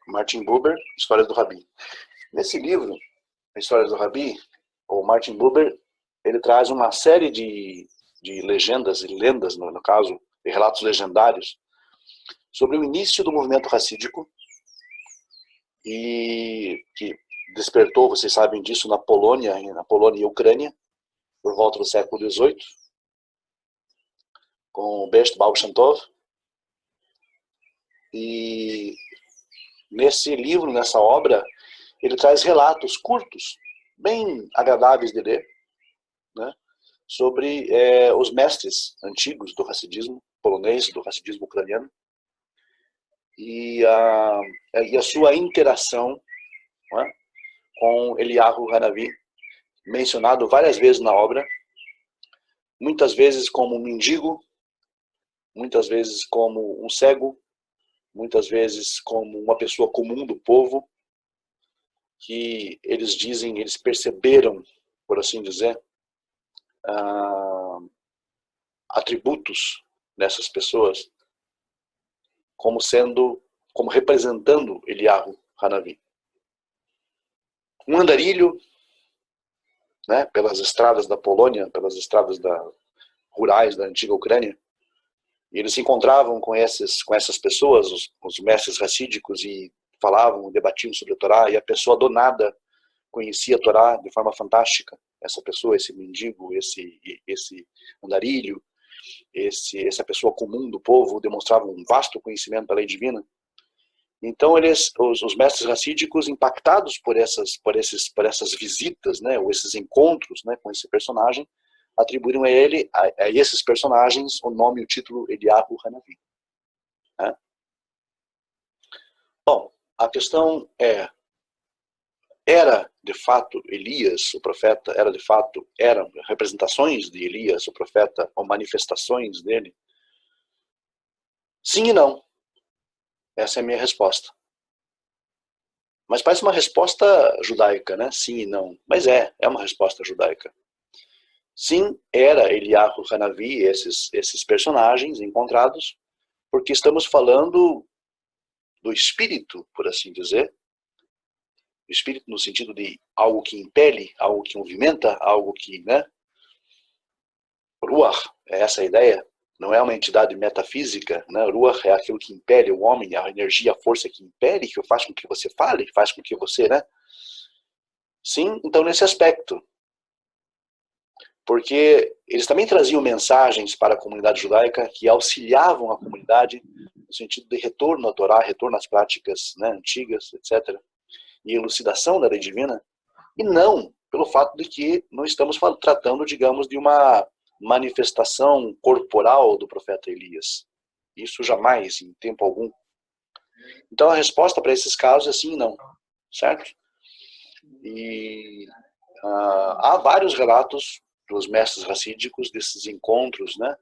Martin Buber, Histórias do Rabi. Nesse livro, Histórias do Rabi, o Martin Buber, ele traz uma série de legendas e lendas, no caso, de relatos legendários, sobre o início do movimento racídico, e que despertou, vocês sabem disso, na Polônia e Ucrânia, por volta do século XVIII, com Best Baal Shem Tov. E nesse livro, nessa obra, ele traz relatos curtos, bem agradáveis de ler, né, sobre os mestres antigos do racidismo polonês, do racidismo ucraniano, e a sua interação, né, com Eliyahu Hanavi, mencionado várias vezes na obra, muitas vezes como um mendigo, muitas vezes como um cego, muitas vezes como uma pessoa comum do povo, que eles dizem, eles perceberam, por assim dizer, atributos nessas pessoas como representando Eliyahu Hanavi. Um andarilho, né, pelas estradas da Polônia, pelas estradas rurais da antiga Ucrânia, e eles se encontravam com essas pessoas, os mestres racídicos, e falavam, debatiam sobre a Torá, e a pessoa do nada conhecia a Torá de forma fantástica. Essa pessoa, esse mendigo, esse andarilho, essa pessoa comum do povo, demonstravam um vasto conhecimento da lei divina. Então os mestres racídicos, impactados por essas visitas, né, ou esses encontros, né, com esse personagem, atribuíram a esses personagens o nome e o título Eliyahu Hanavi. Né? Bom, a questão era de fato Elias, o profeta, eram representações de Elias, o profeta, ou manifestações dele? Sim e não. Essa é a minha resposta. Mas parece uma resposta judaica, né? Sim e não. Mas é uma resposta judaica. sim, era Eliyahu Hanavi, esses personagens encontrados, porque estamos falando do espírito, por assim dizer. O espírito no sentido de algo que impele, algo que movimenta, algo que, né? Ruach, é essa a ideia. Não é uma entidade metafísica, né? Ruach é aquilo que impele o homem, a energia, a força que impele, que faz com que você fale, faz com que você, né? Sim, então nesse aspecto. Porque eles também traziam mensagens para a comunidade judaica que auxiliavam a comunidade no sentido de retorno à Torá, retorno às práticas, né, antigas, etc. E elucidação da lei divina. E não pelo fato de que não estamos tratando, digamos, de uma manifestação corporal do profeta Elias. Isso jamais, em tempo algum. Então a resposta para esses casos é sim e não, certo? E há vários relatos dos mestres racídicos desses encontros, né,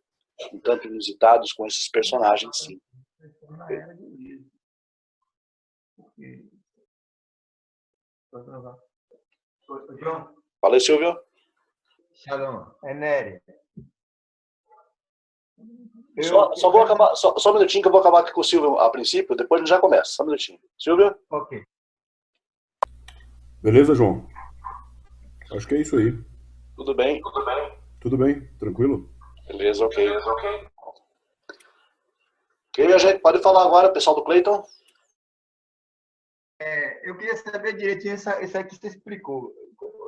um tanto inusitados com esses personagens, sim. Fala aí, Silvio. Shalom, é Nery. Só vou acabar, só um minutinho que eu vou acabar aqui com o Silvio a princípio, depois a gente já começa. Só um minutinho. Silvio? Ok. Beleza, João? Acho que é isso aí. Tudo bem? Tudo bem? Tranquilo? Beleza, ok. Ok, a gente pode falar agora, pessoal do Clayton? Eu queria saber direitinho isso aí que você explicou.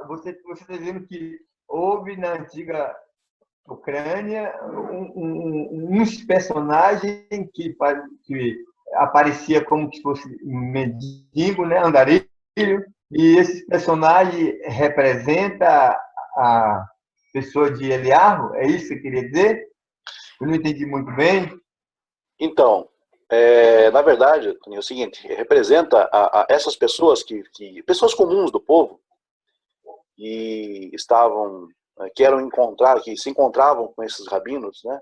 Você está dizendo que houve na antiga Ucrânia uns personagens que aparecia como se fosse mendigo, né, andarilho, e esses personagens representam a pessoa de Eliyahu? É isso que você queria dizer? Eu não entendi muito bem. Então, na verdade, é o seguinte, representa essas pessoas pessoas comuns do povo, que que se encontravam com esses rabinos, né,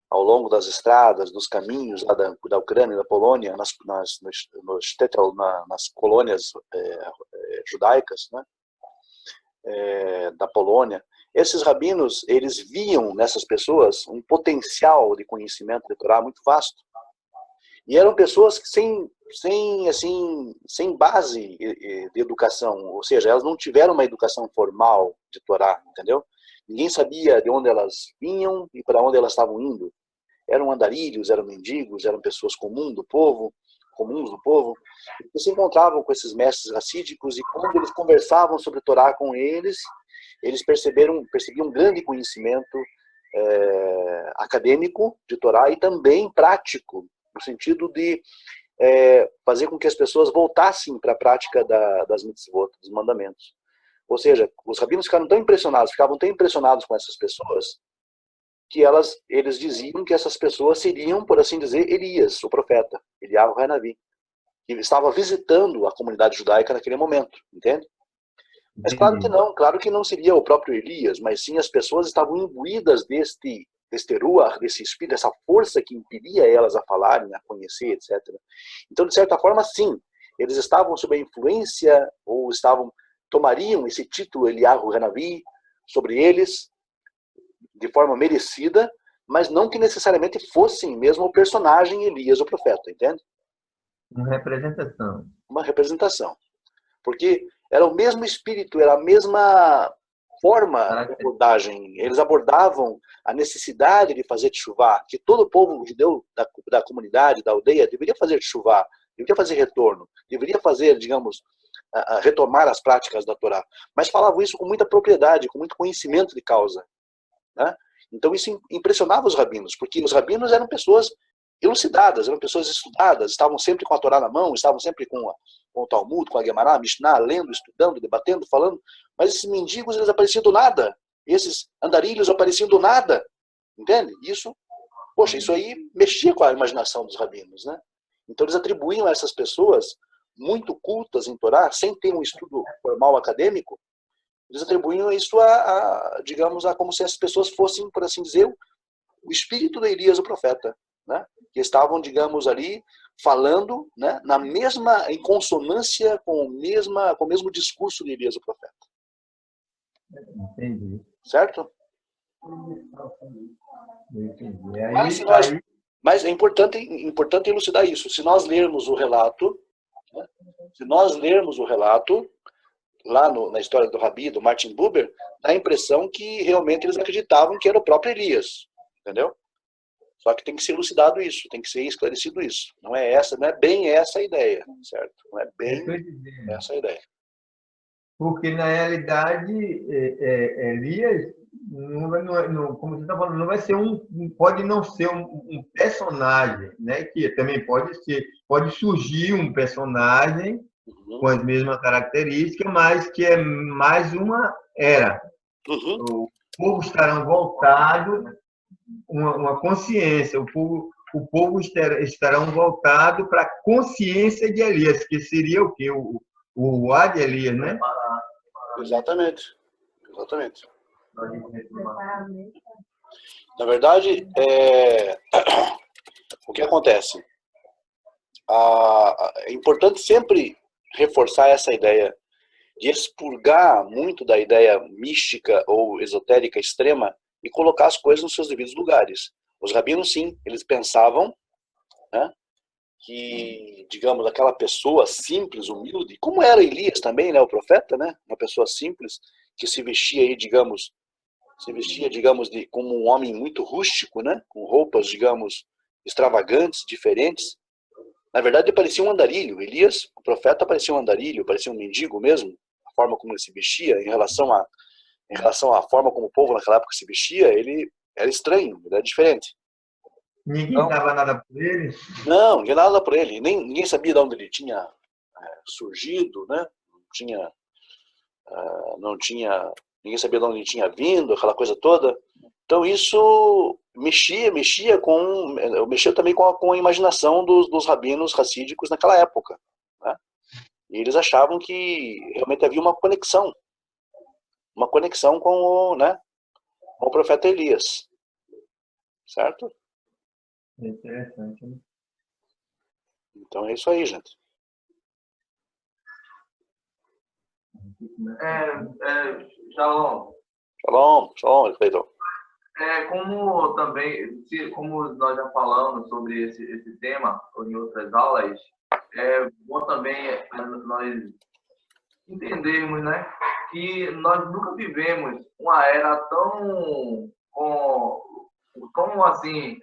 ao longo das estradas, dos caminhos lá da Ucrânia e da Polônia, nas colônias judaicas, né, da Polônia. Esses rabinos, eles viam nessas pessoas um potencial de conhecimento de Torá muito vasto. E eram pessoas que sem base de educação, ou seja, elas não tiveram uma educação formal de Torá, entendeu? Ninguém sabia de onde elas vinham e para onde elas estavam indo. Eram andarilhos, eram mendigos, eram pessoas comuns do povo, que se encontravam com esses mestres racídicos, e quando eles conversavam sobre Torá com eles percebiam um grande conhecimento acadêmico de Torá e também prático, no sentido de fazer com que as pessoas voltassem para a prática das mitzvot, dos mandamentos. Ou seja, os rabinos ficavam tão impressionados com essas pessoas, que eles diziam que essas pessoas seriam, por assim dizer, Elias, o profeta, Eliyahu Hanavi, que estava visitando a comunidade judaica naquele momento, entende? Mas claro que não seria o próprio Elias, mas sim as pessoas estavam imbuídas deste ruach, desse espírito, dessa força que impedia elas a falarem, a conhecer, etc. Então, de certa forma, sim, eles estavam sob a influência, ou tomariam esse título Eliyahu Hanavi sobre eles, de forma merecida, mas não que necessariamente fossem mesmo o personagem Elias, o profeta, entende? Uma representação. Uma representação. Porque era o mesmo espírito, era a mesma forma de abordagem. Eles abordavam a necessidade de fazer teshuvá, que todo o povo judeu da comunidade, da aldeia, deveria fazer teshuvá, deveria fazer retorno, deveria fazer, digamos, retomar as práticas da Torá. Mas falavam isso com muita propriedade, com muito conhecimento de causa, né? Então isso impressionava os rabinos, porque os rabinos eram pessoas elucidadas, eram pessoas estudadas, estavam sempre com a Torá na mão, estavam sempre com o Talmud, com a Gemara, a Mishnah, lendo, estudando, debatendo, falando, mas esses mendigos, eles apareciam do nada, esses andarilhos apareciam do nada, entende? Isso aí mexia com a imaginação dos rabinos, né? Então eles atribuíam a essas pessoas muito cultas em Torá, sem ter um estudo formal acadêmico, eles atribuíam isso digamos, como se as pessoas fossem, por assim dizer, o espírito de Elias, o profeta, né? Que estavam, digamos, ali falando, né, em consonância com o mesmo discurso de Elias, o profeta. Entendi. Certo? Mas, mas é importante elucidar isso. Se nós lermos o relato, né, se nós lermos o relato, lá na história do Rabi, do Martin Buber, dá a impressão que realmente eles acreditavam que era o próprio Elias, entendeu? Só que tem que ser elucidado isso, tem que ser esclarecido isso. Não é bem essa a ideia, certo? Não é bem essa a ideia. Porque, na realidade, Elias, como você está falando, não vai ser pode não ser um personagem, né? Que também pode surgir um personagem com as mesmas características, mas que é mais uma era. O povo estará voltado, uma consciência, o povo estarão voltado para a consciência de Elias, que seria o quê? O ar de Elias, né? Exatamente. Na verdade, o que acontece? É importante sempre reforçar essa ideia de expurgar muito da ideia mística ou esotérica extrema e colocar as coisas nos seus devidos lugares. Os rabinos, sim, eles pensavam, né, que, digamos, aquela pessoa simples, humilde, como era Elias também, né, o profeta, né, uma pessoa simples, que se vestia aí, digamos, como um homem muito rústico, né, com roupas, digamos, extravagantes, diferentes. Na verdade, ele parecia um andarilho. Elias, o profeta, parecia um andarilho, parecia um mendigo mesmo, a forma como ele se vestia, em relação à forma como o povo naquela época se vestia, ele era estranho, ele era diferente. Ninguém dava nada por ele? Não, ninguém dava nada por ele. Ninguém sabia de onde ele tinha surgido, né? Ninguém sabia de onde ele tinha vindo, aquela coisa toda. Então isso mexia também com a imaginação dos rabinos racídicos naquela época, né? E eles achavam que realmente havia uma conexão com o profeta Elias, certo? Interessante, né? Então é isso aí, gente. Shalom. Shalom, Cleiton. Como nós já falamos sobre esse tema em outras aulas, é bom também nós entendermos, né, que nós nunca vivemos uma era tão assim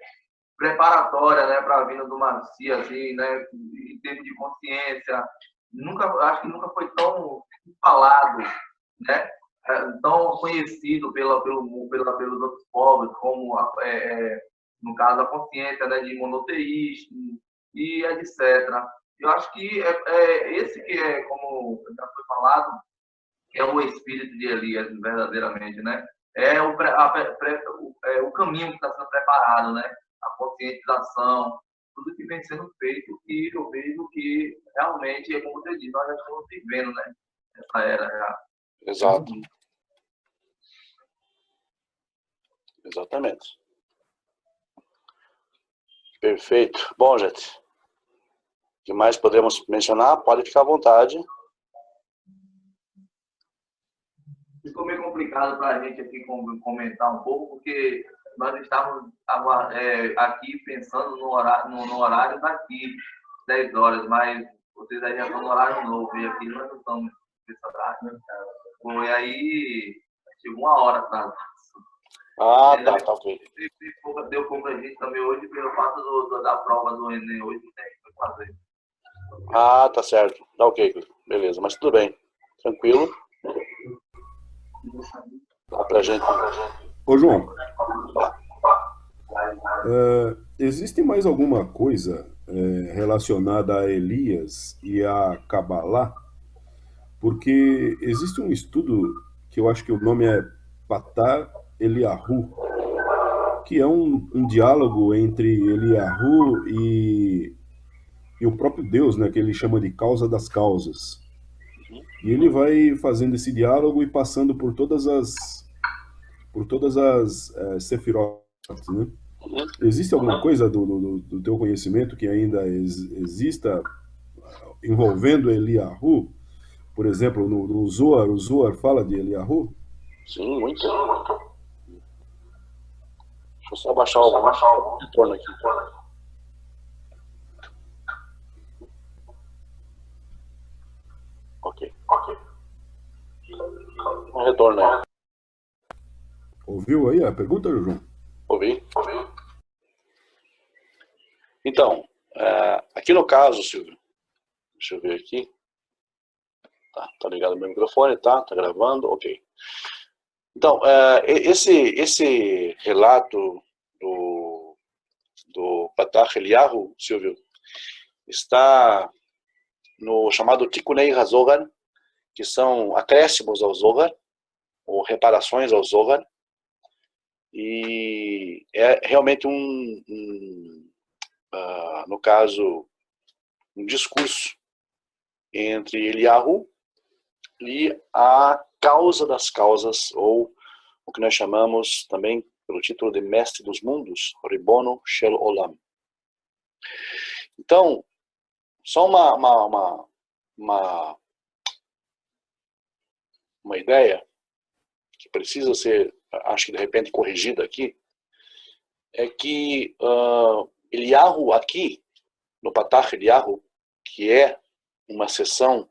preparatória, né, para a vinda do Messias, assim, né, em termos de consciência. Acho que nunca foi tão falado, né, tão conhecido pelos outros povos, como no caso a consciência, né, de monoteísmo e etc. Eu acho que esse que é, como já foi falado, é o espírito de Elias, verdadeiramente, né? É o caminho que está sendo preparado, né? A conscientização, tudo que vem sendo feito, e eu vejo que realmente, como você disse, nós já estamos vivendo, né? Essa era já. Exato. Exatamente. Perfeito. Bom, gente, o que mais podemos mencionar? Pode ficar à vontade. Ficou meio complicado para a gente aqui comentar um pouco, porque nós estávamos aqui pensando no horário daqui, 10 horas, mas vocês aí já estão no horário novo, e aqui nós não estamos nesse horário, né? Foi aí, chegou 1 hora atrás. Tá ok. Deu pouco a gente também hoje pelo fato da prova do Enem hoje, né, que foi fazer. Tá certo. Tá ok, beleza, mas tudo bem. Tranquilo. Dá pra gente. Ô, João, existe mais alguma coisa relacionada a Elias e a Kabbalah? Porque existe um estudo que eu acho que o nome é Patar Eliyahu, que é um diálogo entre Eliyahu e o próprio Deus, né, que ele chama de causa das causas. E ele vai fazendo esse diálogo e passando por todas as sefirot, né? Existe alguma coisa do teu conhecimento que ainda exista envolvendo Eliyahu? Por exemplo, no Zohar, o Zohar fala de Eliyahu? Sim, muito. eu só baixar o retorno aqui. Ok. Um retorno aí. Ouviu aí a pergunta, João? Ouvi. Então, aqui no caso, Silvio, deixa eu ver aqui. Tá ligado o meu microfone, tá gravando, ok. Então, esse relato do Patach Eliyahu, Silvio, está no chamado Tikkunei HaZohar, que são acréscimos ao Zohar, ou reparações ao Zohar, e é realmente no caso, um discurso entre Eliyahu e a causa das causas, ou o que nós chamamos também pelo título de Mestre dos Mundos, Ribono Shel Olam. Então, só uma ideia que precisa ser, acho que de repente corrigida aqui, é que Eliyahu aqui, no Patach Eliyahu, que é uma seção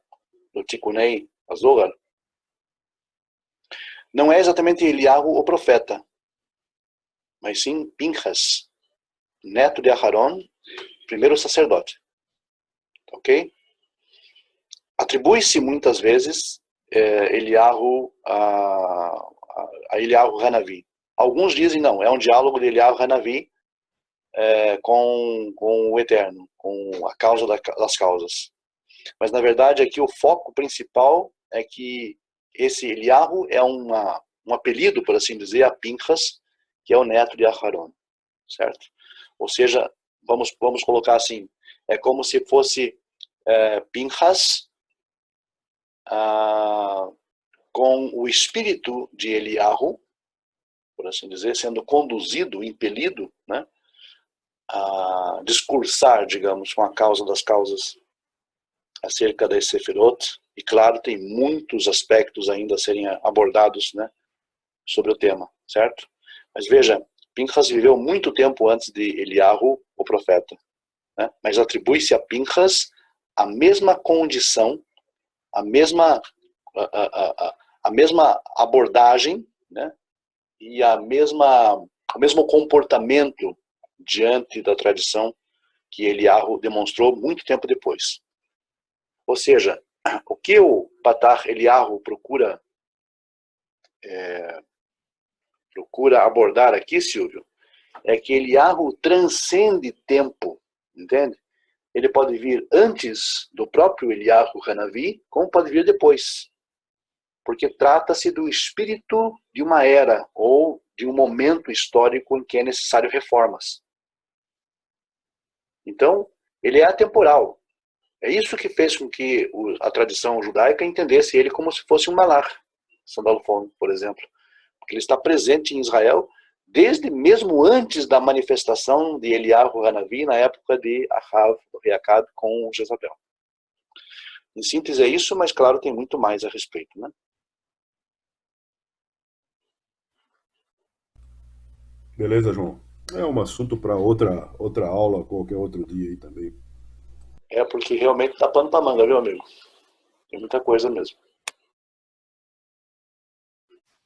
do Tikkunei HaZohar, não é exatamente Eliyahu o profeta, mas sim Pinchas, neto de Aharon, primeiro sacerdote. Ok? Atribui-se muitas vezes Eliyahu a Eliyahu Hanavi. Alguns dizem não, é um diálogo de Eliyahu Hanavi com o Eterno, com a causa das causas. Mas na verdade aqui o foco principal é que esse Eliyahu é um apelido, por assim dizer, a Pinchas, que é o neto de Aharon, certo? Ou seja, vamos colocar assim, é como se fosse Pinchas com o espírito de Eliyahu, por assim dizer, sendo conduzido, impelido, né, a discursar, digamos, com a causa das causas acerca das Sefirot. E claro, tem muitos aspectos ainda a serem abordados, né, sobre o tema, certo? Mas veja, Pinchas viveu muito tempo antes de Eliyahu, o profeta, né? Mas atribui-se a Pinchas a mesma condição, a mesma abordagem, né? E o mesmo comportamento diante da tradição que Eliyahu demonstrou muito tempo depois. Ou seja, o que o Patach Eliyahu procura abordar aqui, Silvio, é que Eliyahu transcende tempo, entende? Ele pode vir antes do próprio Eliyahu Hanavi, como pode vir depois. Porque trata-se do espírito de uma era, ou de um momento histórico em que é necessário reformas. Então, ele é atemporal. É isso que fez com que a tradição judaica entendesse ele como se fosse um malach, Sandalfon, por exemplo. Porque ele está presente em Israel desde mesmo antes da manifestação de Eliyahu Hanavi na época de Ahav, do rei Acabe, com Jezabel. Em síntese é isso, mas claro, tem muito mais a respeito, né? Beleza, João. É um assunto para outra aula, qualquer outro dia aí também. É porque realmente tá pano pra manga, viu, amigo? Tem muita coisa mesmo.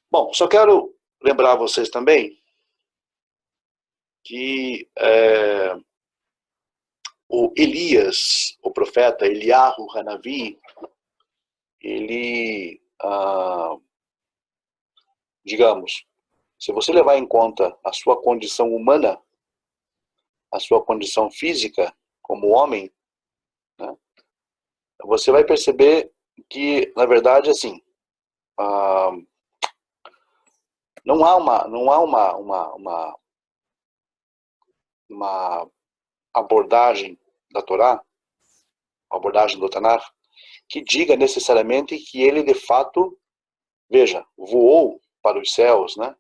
Bom, só quero lembrar vocês também que o Elias, o profeta Eliyahu Hanavi, ele, digamos, se você levar em conta a sua condição humana, a sua condição física como homem, né, você vai perceber que, na verdade, assim, não há uma abordagem da Torá, uma abordagem do Tanakh, que diga necessariamente que ele, de fato, veja, voou para os céus, né?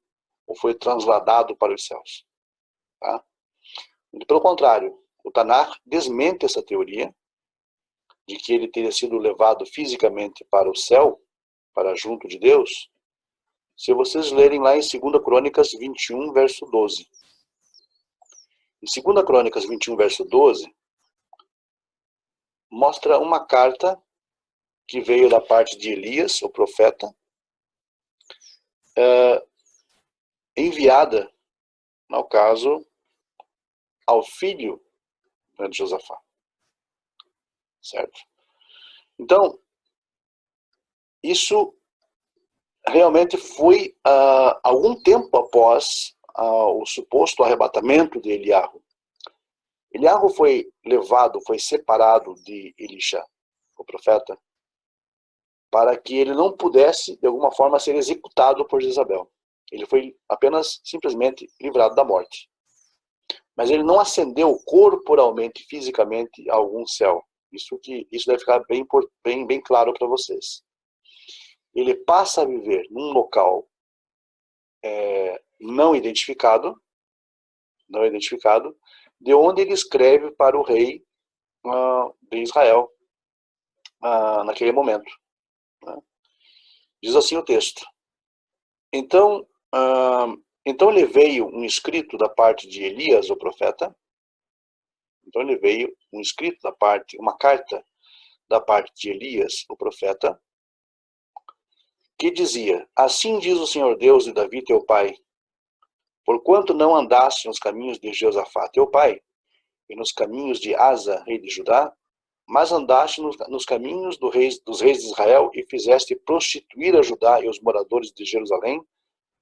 Ou foi transladado para os céus. Tá? Pelo contrário, o Tanakh desmente essa teoria de que ele teria sido levado fisicamente para o céu, para junto de Deus, se vocês lerem lá em 2 Crônicas 21, verso 12. Em 2 Crônicas 21, verso 12, mostra uma carta que veio da parte de Elias, o profeta, enviada, no caso, ao filho de Josafá. Certo? Então, isso realmente foi algum tempo após o suposto arrebatamento de Eliarro. Eliarro foi levado, foi separado de Elisha, o profeta, para que ele não pudesse, de alguma forma, ser executado por Jezabel. Ele foi apenas, simplesmente, livrado da morte. Mas ele não ascendeu corporalmente, fisicamente, a algum céu. Isso deve ficar bem claro para vocês. Ele passa a viver num local não identificado, de onde ele escreve para o rei de Israel naquele momento. Né? Diz assim o texto. Então ele veio um escrito da parte de Elias, o profeta. Então ele veio um escrito uma carta da parte de Elias, o profeta, que dizia: assim diz o Senhor Deus de Davi, teu pai, porquanto não andaste nos caminhos de Josafá, teu pai, e nos caminhos de Asa, rei de Judá, mas andaste nos caminhos dos reis de Israel e fizeste prostituir a Judá e os moradores de Jerusalém,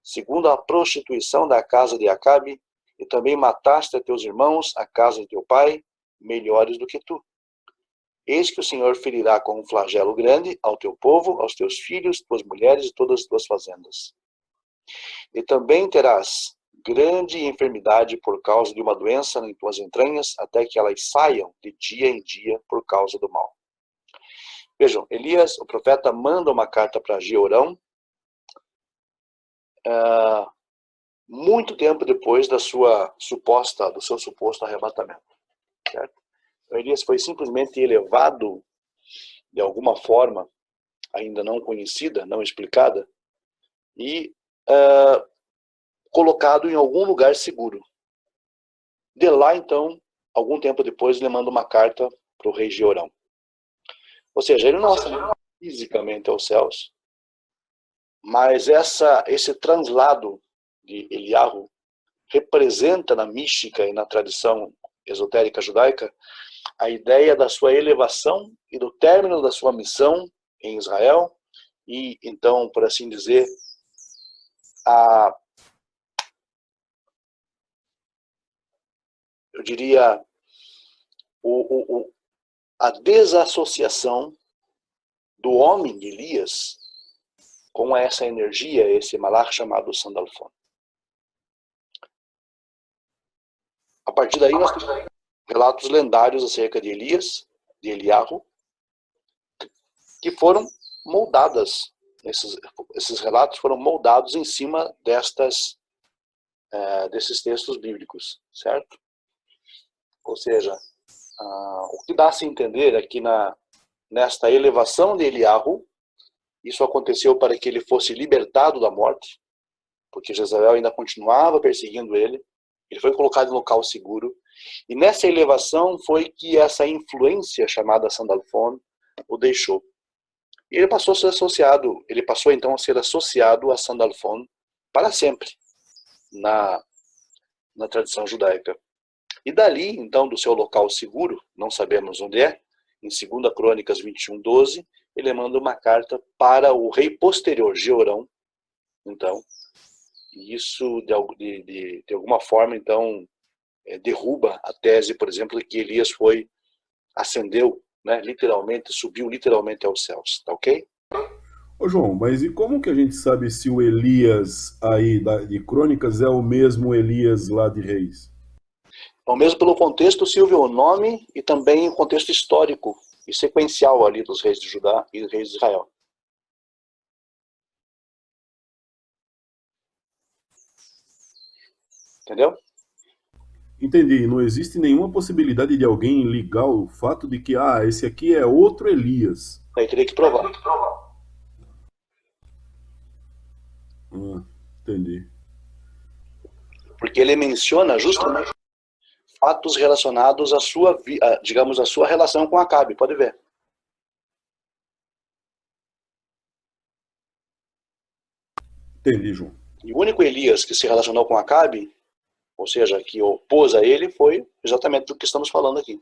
segundo a prostituição da casa de Acabe, e também mataste a teus irmãos, a casa de teu pai, melhores do que tu. Eis que o Senhor ferirá com um flagelo grande ao teu povo, aos teus filhos, tuas mulheres e todas as tuas fazendas. E também terás grande enfermidade por causa de uma doença em tuas entranhas, até que elas saiam de dia em dia por causa do mal. Vejam, Elias, o profeta, manda uma carta para Jeorão, muito tempo depois do seu suposto arrebatamento. Certo? Então, Elias foi simplesmente elevado, de alguma forma, ainda não conhecida, não explicada, e colocado em algum lugar seguro. De lá, então, algum tempo depois, ele manda uma carta para o rei Jeorão. Ou seja, ele não ascendeu fisicamente aos céus, mas esse translado de Eliarro representa na mística e na tradição esotérica judaica a ideia da sua elevação e do término da sua missão em Israel e, então, por assim dizer, eu diria, a desassociação do homem de Elias com essa energia, esse malach chamado Sandalfon. A partir daí, nós temos relatos lendários acerca de Elias, de Eliarro, que foram moldadas. Esses relatos foram moldados em cima desses textos bíblicos, certo? Ou seja, o que dá a se entender é que nesta elevação de Eliarro, isso aconteceu para que ele fosse libertado da morte, porque Jezabel ainda continuava perseguindo ele. Ele foi colocado em local seguro. E nessa elevação foi que essa influência chamada Sandalfon o deixou. E ele passou então a ser associado a Sandalfon para sempre na tradição judaica. E dali, então, do seu local seguro, não sabemos onde é, em 2 Crônicas 21, 12, ele manda uma carta para o rei posterior, Jeorão, então, e isso, de alguma forma, então, derruba a tese, por exemplo, de que Elias ascendeu, né, literalmente, subiu literalmente aos céus, tá ok? Ô João, mas e como que a gente sabe se o Elias aí de Crônicas é o mesmo Elias lá de Reis? Ao mesmo pelo contexto, Silvio, o nome e também o contexto histórico e sequencial ali dos reis de Judá e dos reis de Israel. Entendeu? Entendi. Não existe nenhuma possibilidade de alguém ligar o fato de que, esse aqui é outro Elias. Aí teria que provar. Entendi. Porque ele menciona justamente fatos relacionados à sua, digamos, à sua relação com Acabe. Pode ver. Entendi, João. E o único Elias que se relacionou com Acabe, ou seja, que opôs a ele, foi exatamente do que estamos falando aqui.